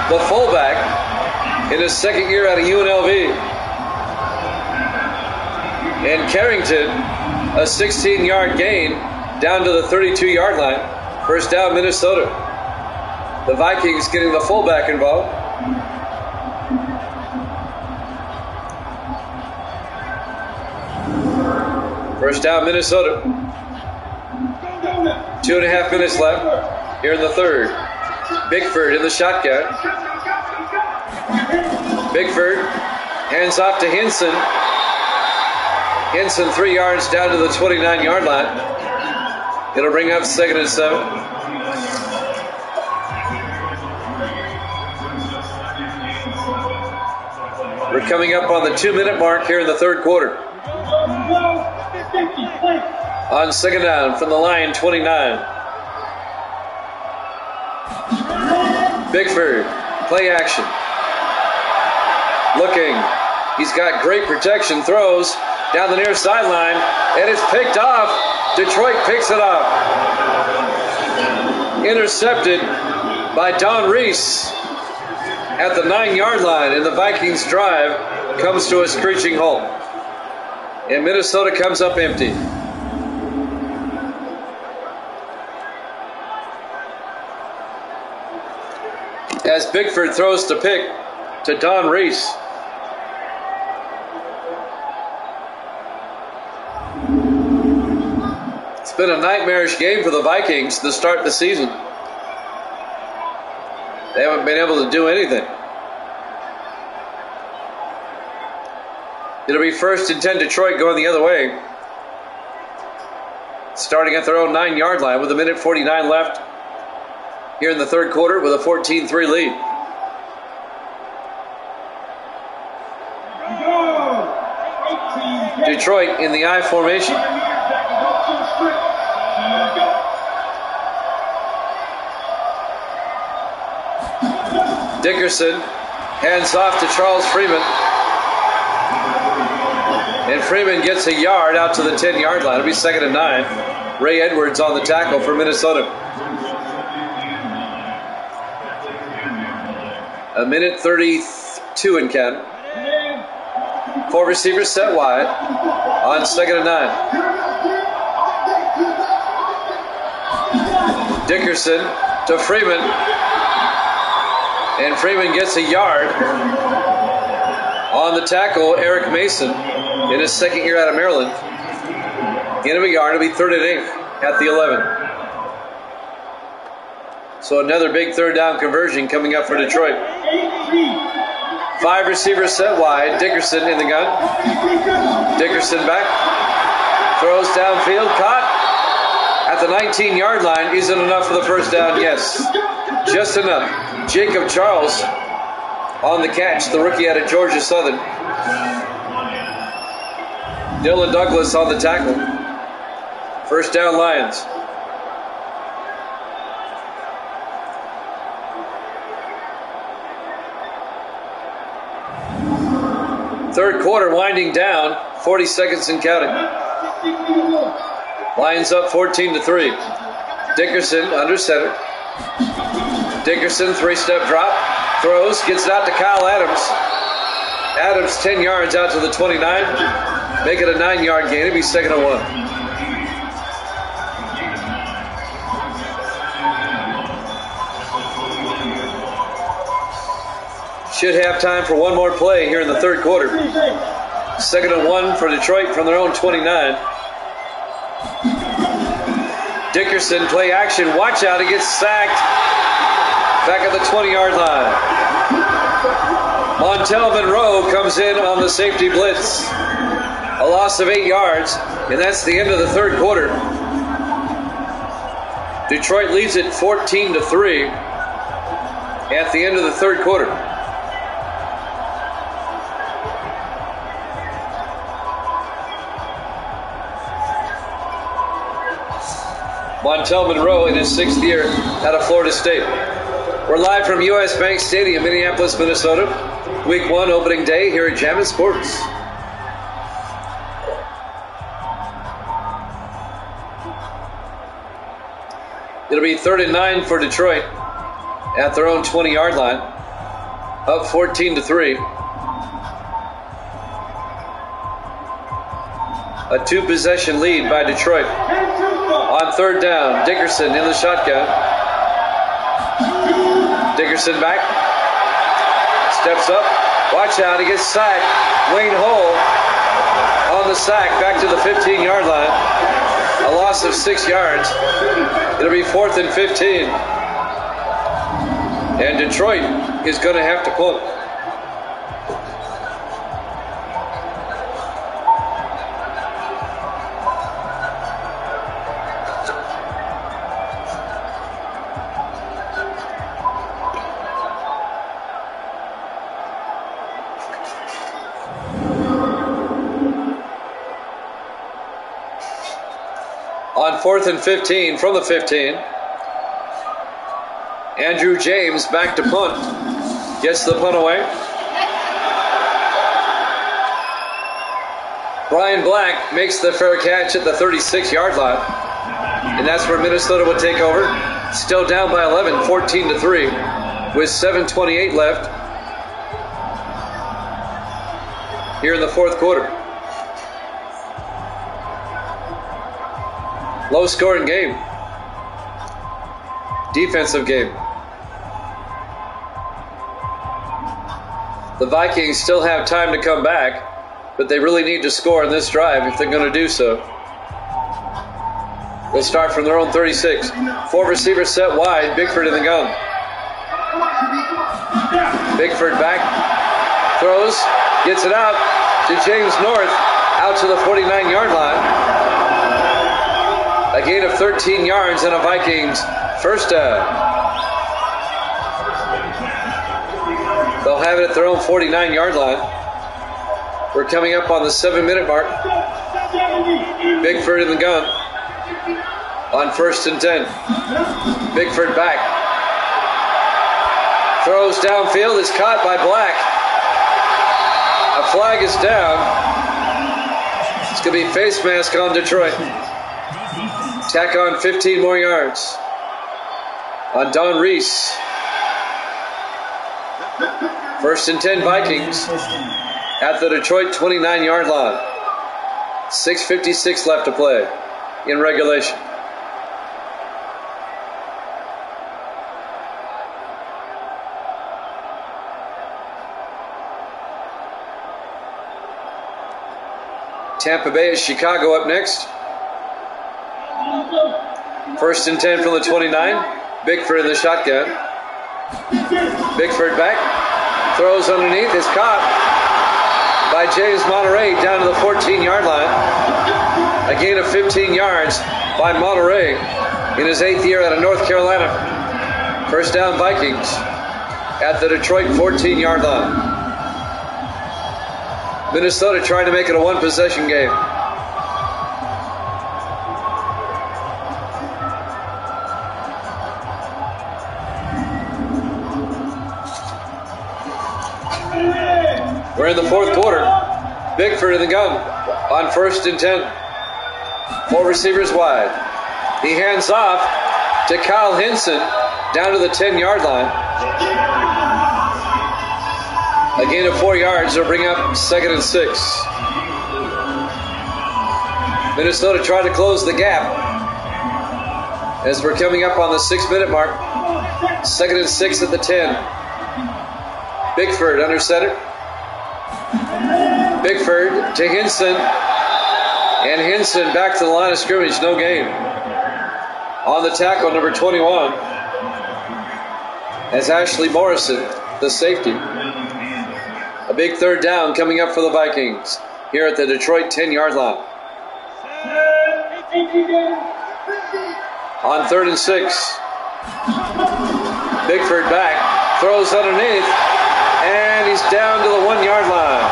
the fullback, in his 2nd year out of UNLV. And Carrington, a 16-yard gain down to the 32-yard line. First down, Minnesota. The Vikings getting the fullback involved. First down, Minnesota. 2.5 minutes left here in the third. Bickford in the shotgun. Bickford hands off to Hinson. Henson 3 yards down to the 29-yard line. It'll bring up 2nd and 7. We're coming up on the 2-minute mark here in the third quarter. On 2nd down from the line, 29. Bickford, play action. Looking. He's got great protection. Throws down the near sideline, and it's picked off. Detroit picks it up. Intercepted by Don Reese at the 9-yard line, and the Vikings drive comes to a screeching halt. And Minnesota comes up empty. As Bickford throws to pick to Don Reese. It's been a nightmarish game for the Vikings to start the season. They haven't been able to do anything. It'll be 1st and 10 Detroit going the other way. Starting at their own 9-yard line with 1:49 left here in the third quarter with a 14-3 lead. Detroit in the I formation. Dickerson hands off to Charles Freeman. And Freeman gets a yard out to the 10-yard line. It'll be 2nd and 9. Ray Edwards on the tackle for Minnesota. 1:32 in count. 4 receivers set wide on 2nd and 9. Dickerson to Freeman. And Freeman gets a yard on the tackle, Eric Mason, in his 2nd year out of Maryland. Gain of a yard. It'll be 3rd and 8 at the 11. So another big 3rd down conversion coming up for Detroit. 5 receivers set wide. Dickerson in the gun. Dickerson back. Throws downfield. Caught at the 19-yard line. Is it enough for the first down? Yes. Just enough. Jacob Charles on the catch. The rookie out of Georgia Southern. Dylan Douglas on the tackle. First down, Lions. Third quarter winding down, 40 seconds and counting. Lions up 14-3. Dickerson under center. Dickerson 3-step drop, throws, gets it out to Kyle Adams. Adams 10 yards out to the 29. Make it a 9-yard gain. It'll be 2nd and 1. Should have time for one more play here in the third quarter. 2nd and 1 for Detroit from their own 29. Dickerson play action. Watch out. He gets sacked. Back at the 20-yard line. Montel Monroe comes in on the safety blitz. A loss of 8 yards, and that's the end of the third quarter. Detroit leads it 14-3 at the end of the third quarter. Montel Monroe in his 6th year out of Florida State. We're live from U.S. Bank Stadium, Minneapolis, Minnesota. Week 1 opening day here at Jammin' Sports. It'll be 3rd and 9 for Detroit at their own 20-yard line. Up 14-3. A 2-possession lead by Detroit. On 3rd down, Dickerson in the shotgun. Dickerson back. Steps up. Watch out, he gets sacked. Wayne Hull on the sack back to the 15-yard line. A loss of 6 yards. It'll be 4th and 15. And Detroit is going to have to punt. On 4th and 15 from the 15. Andrew James back to punt. Gets the punt away. Brian Black makes the fair catch at the 36-yard line. And that's where Minnesota would take over. Still down by 11, 14-3, with 7:28 left here in the fourth quarter. Low-scoring game. Defensive game. The Vikings still have time to come back, but they really need to score on this drive if they're going to do so. They'll start from their own 36. 4 receivers set wide. Bickford in the gun. Bickford back. Throws. Gets it out to James North. Out to the 49-yard line. A gain of 13 yards and a Vikings first down. They'll have it at their own 49-yard line. We're coming up on the 7-minute mark. Bickford in the gun. On 1st and 10. Bickford back. Throws downfield. Is caught by Black. A flag is down. It's going to be face mask on Detroit. Tack on 15 more yards on Don Reese. 1st and 10 Vikings at the Detroit 29-yard line. 6:56 left to play in regulation. Tampa Bay is Chicago up next. 1st and 10 from the 29. Bickford in the shotgun. Bickford back. Throws underneath. Is caught by James Monterey down to the 14-yard line. A gain of 15 yards by Monterey in his 8th year out of North Carolina. First down Vikings at the Detroit 14-yard line. Minnesota trying to make it a one-possession game. We're in the fourth quarter. Bickford in the gun on 1st and 10. 4 receivers wide. He hands off to Kyle Hinson down to the 10-yard line. A gain of 4 yards will bring up 2nd and 6. Minnesota trying to close the gap as we're coming up on the 6-minute mark. 2nd and 6 at the 10. Bickford under center. Bickford to Hinson. And Hinson back to the line of scrimmage. No gain. On the tackle, number 21. As Ashley Morrison, the safety. A big third down coming up for the Vikings here at the Detroit 10-yard line. On 3rd and 6. Bickford back. Throws underneath. And he's down to the 1-yard line.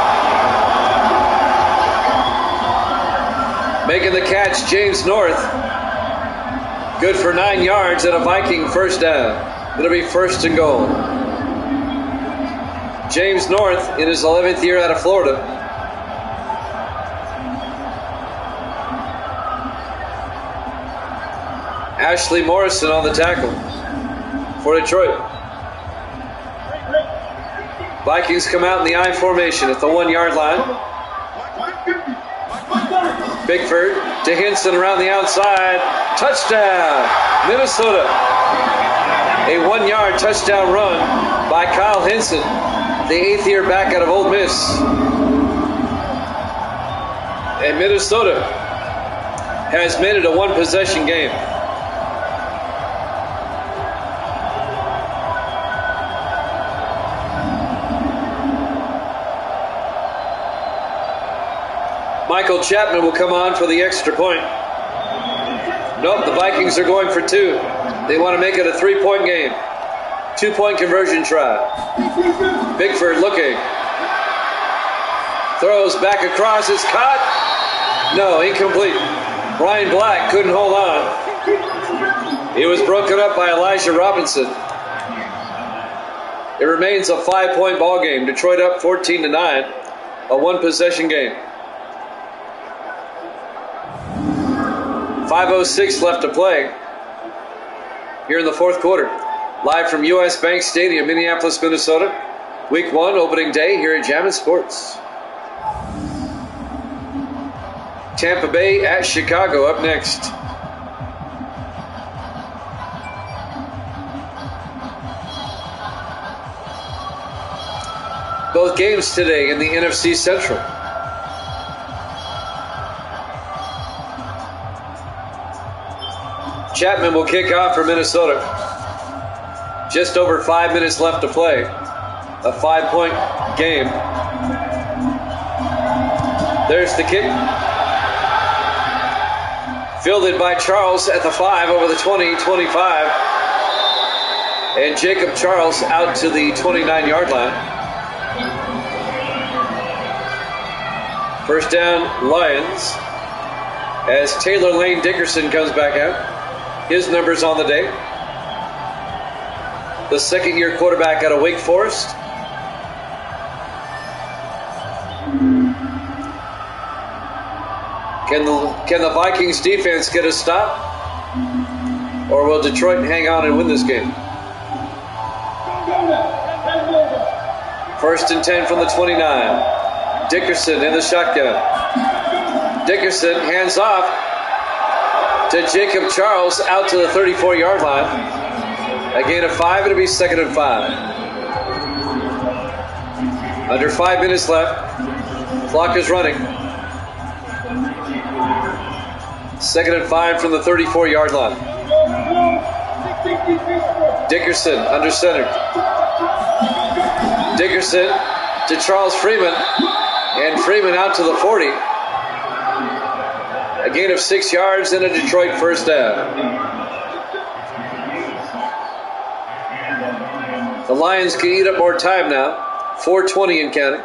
Making the catch, James North. Good for 9 yards and a Viking first down. It'll be 1st and goal. James North in his 11th year out of Florida. Ashley Morrison on the tackle for Detroit. Vikings come out in the I formation at the 1-yard line. Bickford to Hinson around the outside. Touchdown, Minnesota. A 1-yard touchdown run by Kyle Hinson, the 8th year back out of Ole Miss. And Minnesota has made it a one-possession game. Michael Chapman will come on for the extra point. Nope, the Vikings are going for 2. They want to make it a 3-point game. 2-point conversion try. Bickford looking. Throws back across. Is caught. No, incomplete. Brian Black couldn't hold on. It was broken up by Elijah Robinson. It remains a 5-point ball game. Detroit up 14-9, a one-possession game. 5:06 left to play here in the fourth quarter. Live from U.S. Bank Stadium, Minneapolis, Minnesota. Week 1, opening day here at Jammin' Sports. Tampa Bay at Chicago up next. Both games today in the NFC Central. Chapman will kick off for Minnesota. Just over 5 minutes left to play. A 5-point game. There's the kick. Fielded by Charles at the 5 over the 20-25. And Jacob Charles out to the 29-yard line. First down, Lions, as Taylor Lane Dickerson comes back out. His numbers on the day. The second-year quarterback out of Wake Forest. Can the Vikings defense get a stop? Or will Detroit hang on and win this game? First and 10 from the 29. Dickerson in the shotgun. Dickerson hands off to Jacob Charles out to the 34-yard line. A gain of 5, it'll be 2nd and 5. Under 5 minutes left. Clock is running. 2nd and 5 from the 34-yard line. Dickerson under center. Dickerson to Charles Freeman. And Freeman out to the 40. A gain of 6 yards and a Detroit first down. The Lions can eat up more time now. 4:20 and counting.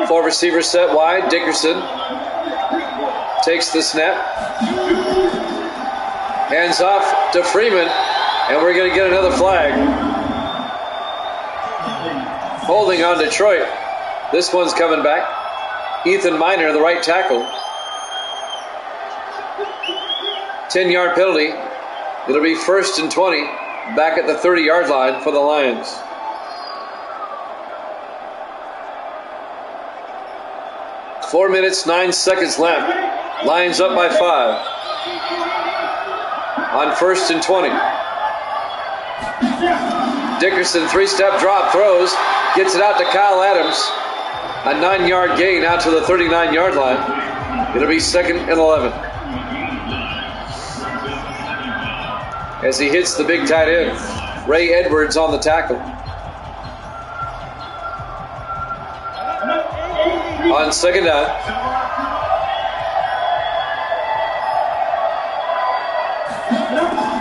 4 receivers set wide. Dickerson takes the snap. Hands off to Freeman. And we're going to get another flag. Holding on Detroit. This one's coming back. Ethan Miner, the right tackle. 10-yard penalty. It'll be 1st and 20. Back at the 30-yard line for the Lions. Four minutes, 9 seconds left. Lions up by 5. On 1st and 20. Dickerson, 3-step drop, throws. Gets it out to Kyle Adams. A 9-yard gain out to the 39-yard line. It'll be 2nd and 11. As he hits the big tight end, Ray Edwards on the tackle. On 2nd down.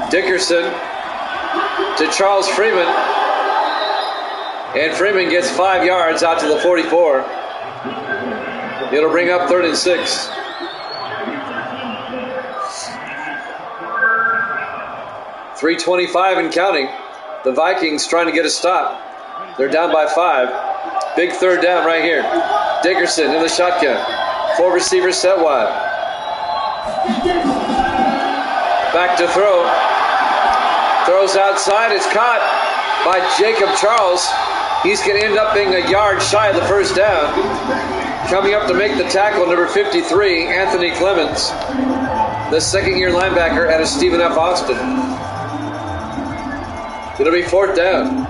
Dickerson to Charles Freeman. And Freeman gets 5 yards out to the 44. It'll bring up 3rd and 6. .325 and counting. The Vikings trying to get a stop. They're down by 5. Big 3rd down right here. Dickerson in the shotgun. 4 receivers set wide. Back to throw. Throws outside. It's caught by Jacob Charles. He's going to end up being a yard shy of the first down. Coming up to make the tackle, number 53, Anthony Clemens, the second-year linebacker out of Stephen F. Austin. It'll be 4th down.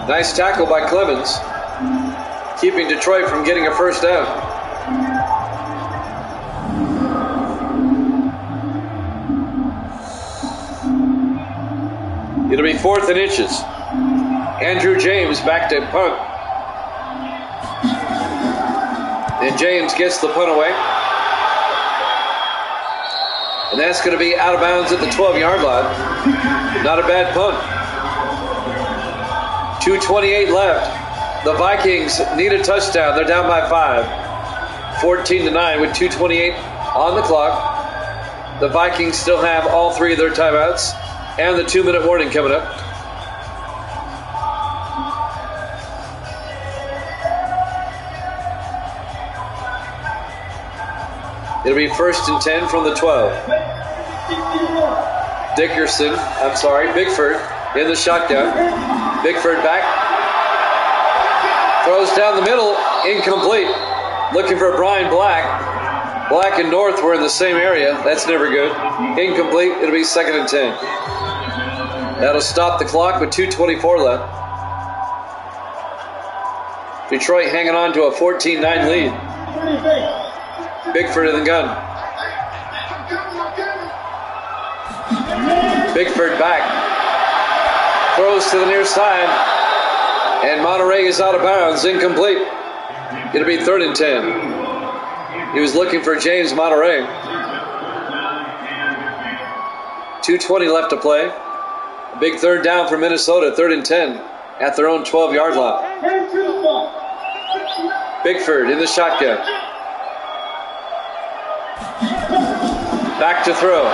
Nice tackle by Clemens, keeping Detroit from getting a first down. It'll be 4th and inches. Andrew James back to punt. And James gets the punt away. And that's going to be out of bounds at the 12-yard line. Not a bad punt. 2:28 left. The Vikings need a touchdown. They're down by 5. 14-9 with 2:28 on the clock. The Vikings still have all three of their timeouts and the 2-minute warning coming up. It'll be 1st and 10 from the 12. Bickford in the shotgun. Bickford back. Throws down the middle, incomplete. Looking for Brian Black. Black and North were in the same area. That's never good. Incomplete. It'll be 2nd and 10. That'll stop the clock with 2:24 left. Detroit hanging on to a 14-9 lead. Bickford in the gun. Bickford back. Throws to the near side. And Monterey is out of bounds. Incomplete. It'll be 3rd and 10. He was looking for James Monterey. 2:20 left to play. A big 3rd down for Minnesota. 3rd and 10 at their own 12-yard line. Bickford in the shotgun. Back to throw.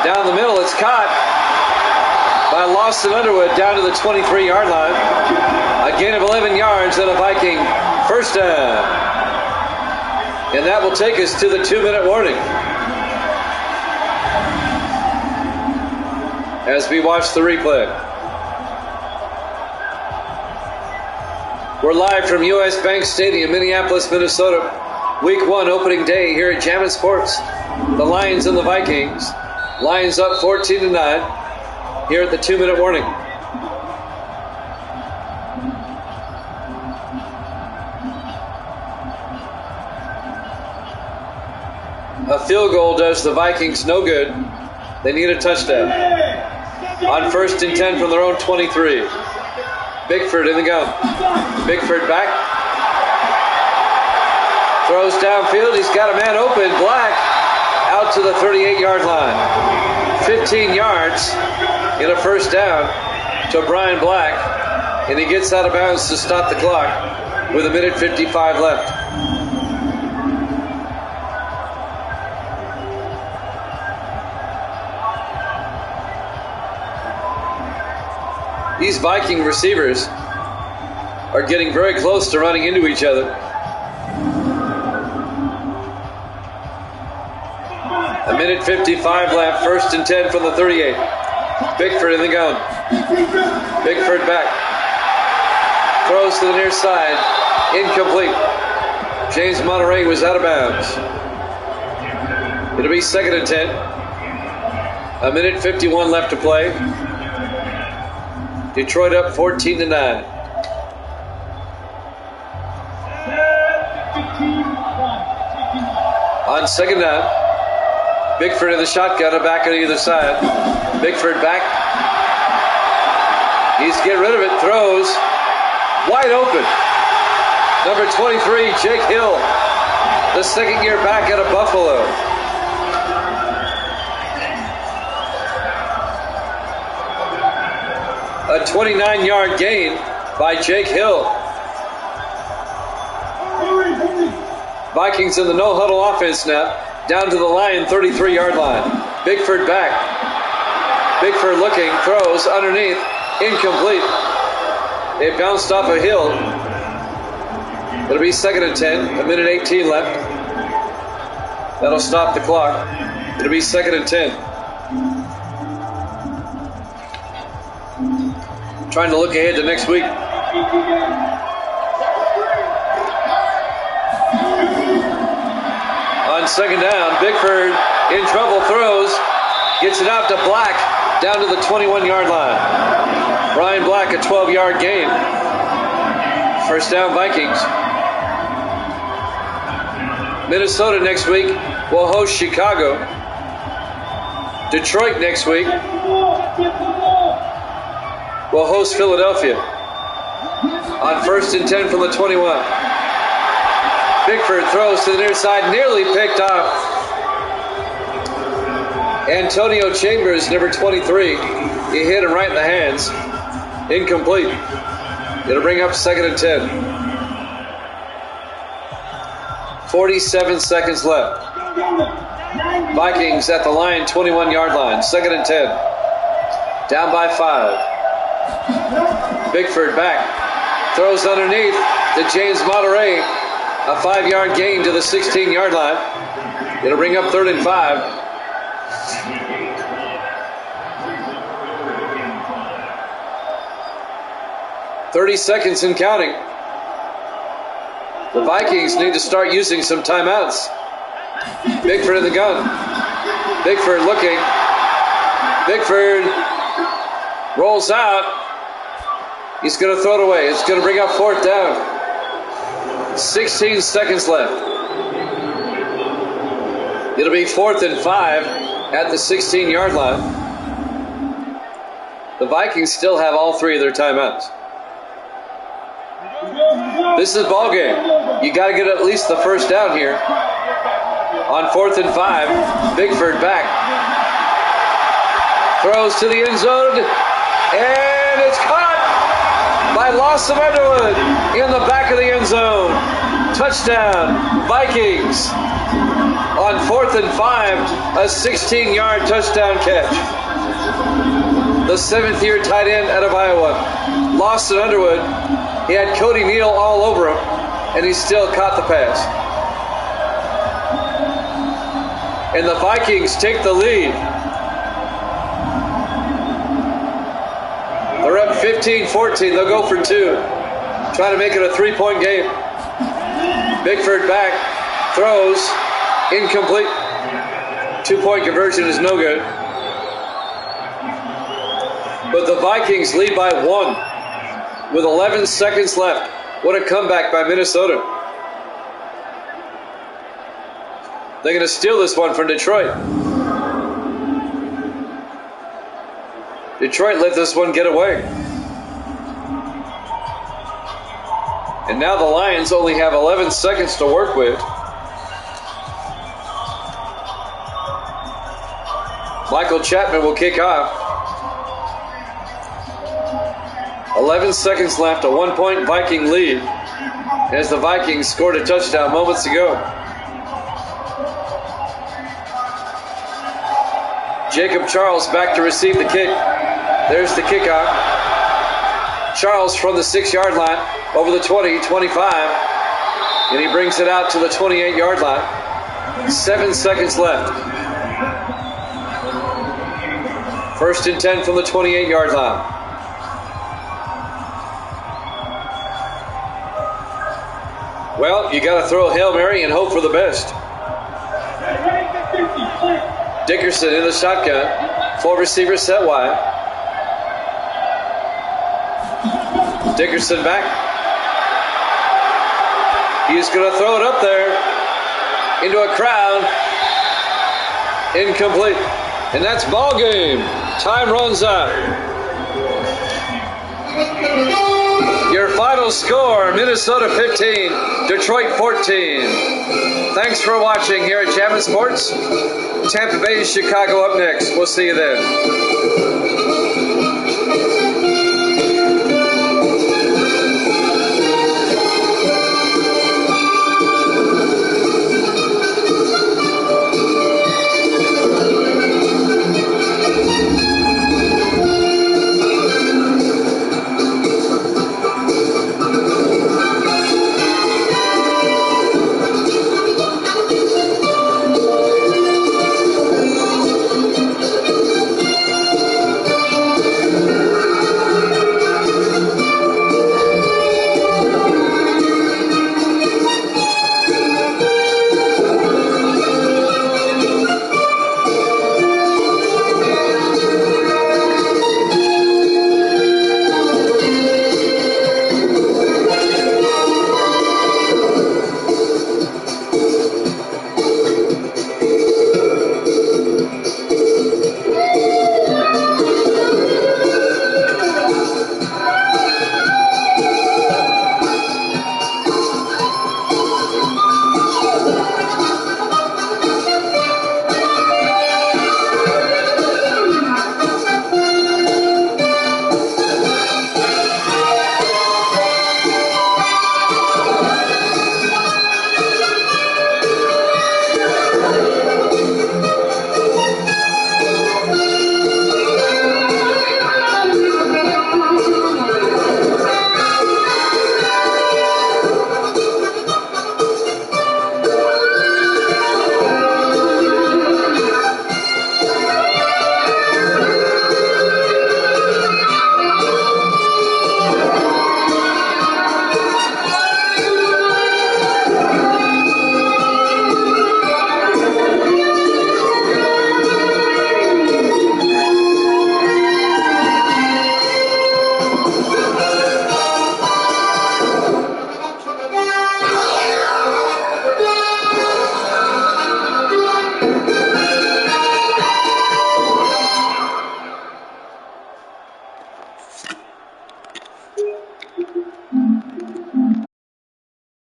Down the middle, it's caught by Lawson Underwood down to the 23-yard line. A gain of 11 yards and a Viking first down. And that will take us to the 2-minute warning. As we watch the replay. We're live from US Bank Stadium, Minneapolis, Minnesota. Week 1 opening day here at Jammin' Sports. The Lions and the Vikings. Lions up 14-9 here at the 2-minute warning. A field goal does the Vikings no good. They need a touchdown. On 1st and 10 from their own 23. Bickford in the gun. Bickford back. Throws downfield. He's got a man open. Black out to the 38-yard line. 15 yards in a first down to Brian Black. And he gets out of bounds to stop the clock with 1:55 left. These Viking receivers are getting very close to running into each other. 1:55 left, 1st and 10 from the 38. Bickford in the gun. Bickford back. Throws to the near side. Incomplete. James Monterey was out of bounds. It'll be 2nd and 10. 1:51 left to play. Detroit up 14-9. On 2nd down, Bickford in the shotgun, a back on either side. Bickford back. He's getting rid of it, throws. Wide open. Number 23, Jake Hill, the 2nd-year back out of Buffalo. A 29-yard gain by Jake Hill. Vikings in the no-huddle offense now, down to the Lion 33-yard line. Bickford back. Bickford looking, throws underneath, incomplete. It bounced off a hill. It'll be 2nd and 10, 1:18 left. That'll stop the clock. It'll be 2nd and 10. Trying to look ahead to next week. On 2nd down, Bickford in trouble, throws, gets it out to Black, down to the 21-yard line. Brian Black, a 12-yard gain. First down, Vikings. Minnesota next week will host Chicago. Detroit next week will host Philadelphia. On 1st and 10 from the 21. Bickford throws to the near side, nearly picked off. Antonio Chambers, number 23. He hit him right in the hands. Incomplete. It'll bring up 2nd and 10. 47 seconds left. Vikings at the line, 21-yard line. 2nd and 10. Down by 5. Bickford back. Throws underneath to James Monterey. A 5-yard gain to the 16-yard line. It'll bring up 3rd and 5. "30 seconds and counting. The Vikings need to start using some timeouts. Bickford in the gun. Bickford looking. Bickford rolls out. He's going to throw it away. It's going to bring up 4th down. 16 seconds left. It'll be 4th and 5 at the 16-yard line. The Vikings still have all 3 of their timeouts. This is ball game. You got to get at least the 1st down here. On 4th and 5, Bickford back. Throws to the end zone, and it's caught by Lawson Underwood in the back of the end zone. Touchdown, Vikings. On 4th and 5, a 16-yard touchdown catch. The 7th-year tight end out of Iowa, Lawson Underwood. He had Cody Neal all over him, and he still caught the pass. And the Vikings take the lead. They're up 15-14. They'll go for 2. Try to make it a 3-point game. Bickford back. Throws. Incomplete. 2-point conversion is no good. But the Vikings lead by 1 with 11 seconds left. What a comeback by Minnesota. They're going to steal this one from Detroit. Detroit let this one get away. And now the Lions only have 11 seconds to work with. Michael Chapman will kick off. 11 seconds left, a 1-point Viking lead, as the Vikings scored a touchdown moments ago. Jacob Charles back to receive the kick. There's the kickoff. Charles from the 6-yard line, over the 20, 25, and he brings it out to the 28-yard line. 7 seconds left. 1st and 10 from the 28-yard line. Well, you got to throw a Hail Mary and hope for the best. Dickerson in the shotgun. 4 receivers set wide. Dickerson back. He's going to throw it up there into a crowd. Incomplete. And that's ball game. Time runs out. Your final score, Minnesota 15, Detroit 14. Thanks for watching here at Jammin' Sports. Tampa Bay, Chicago up next. We'll see you then.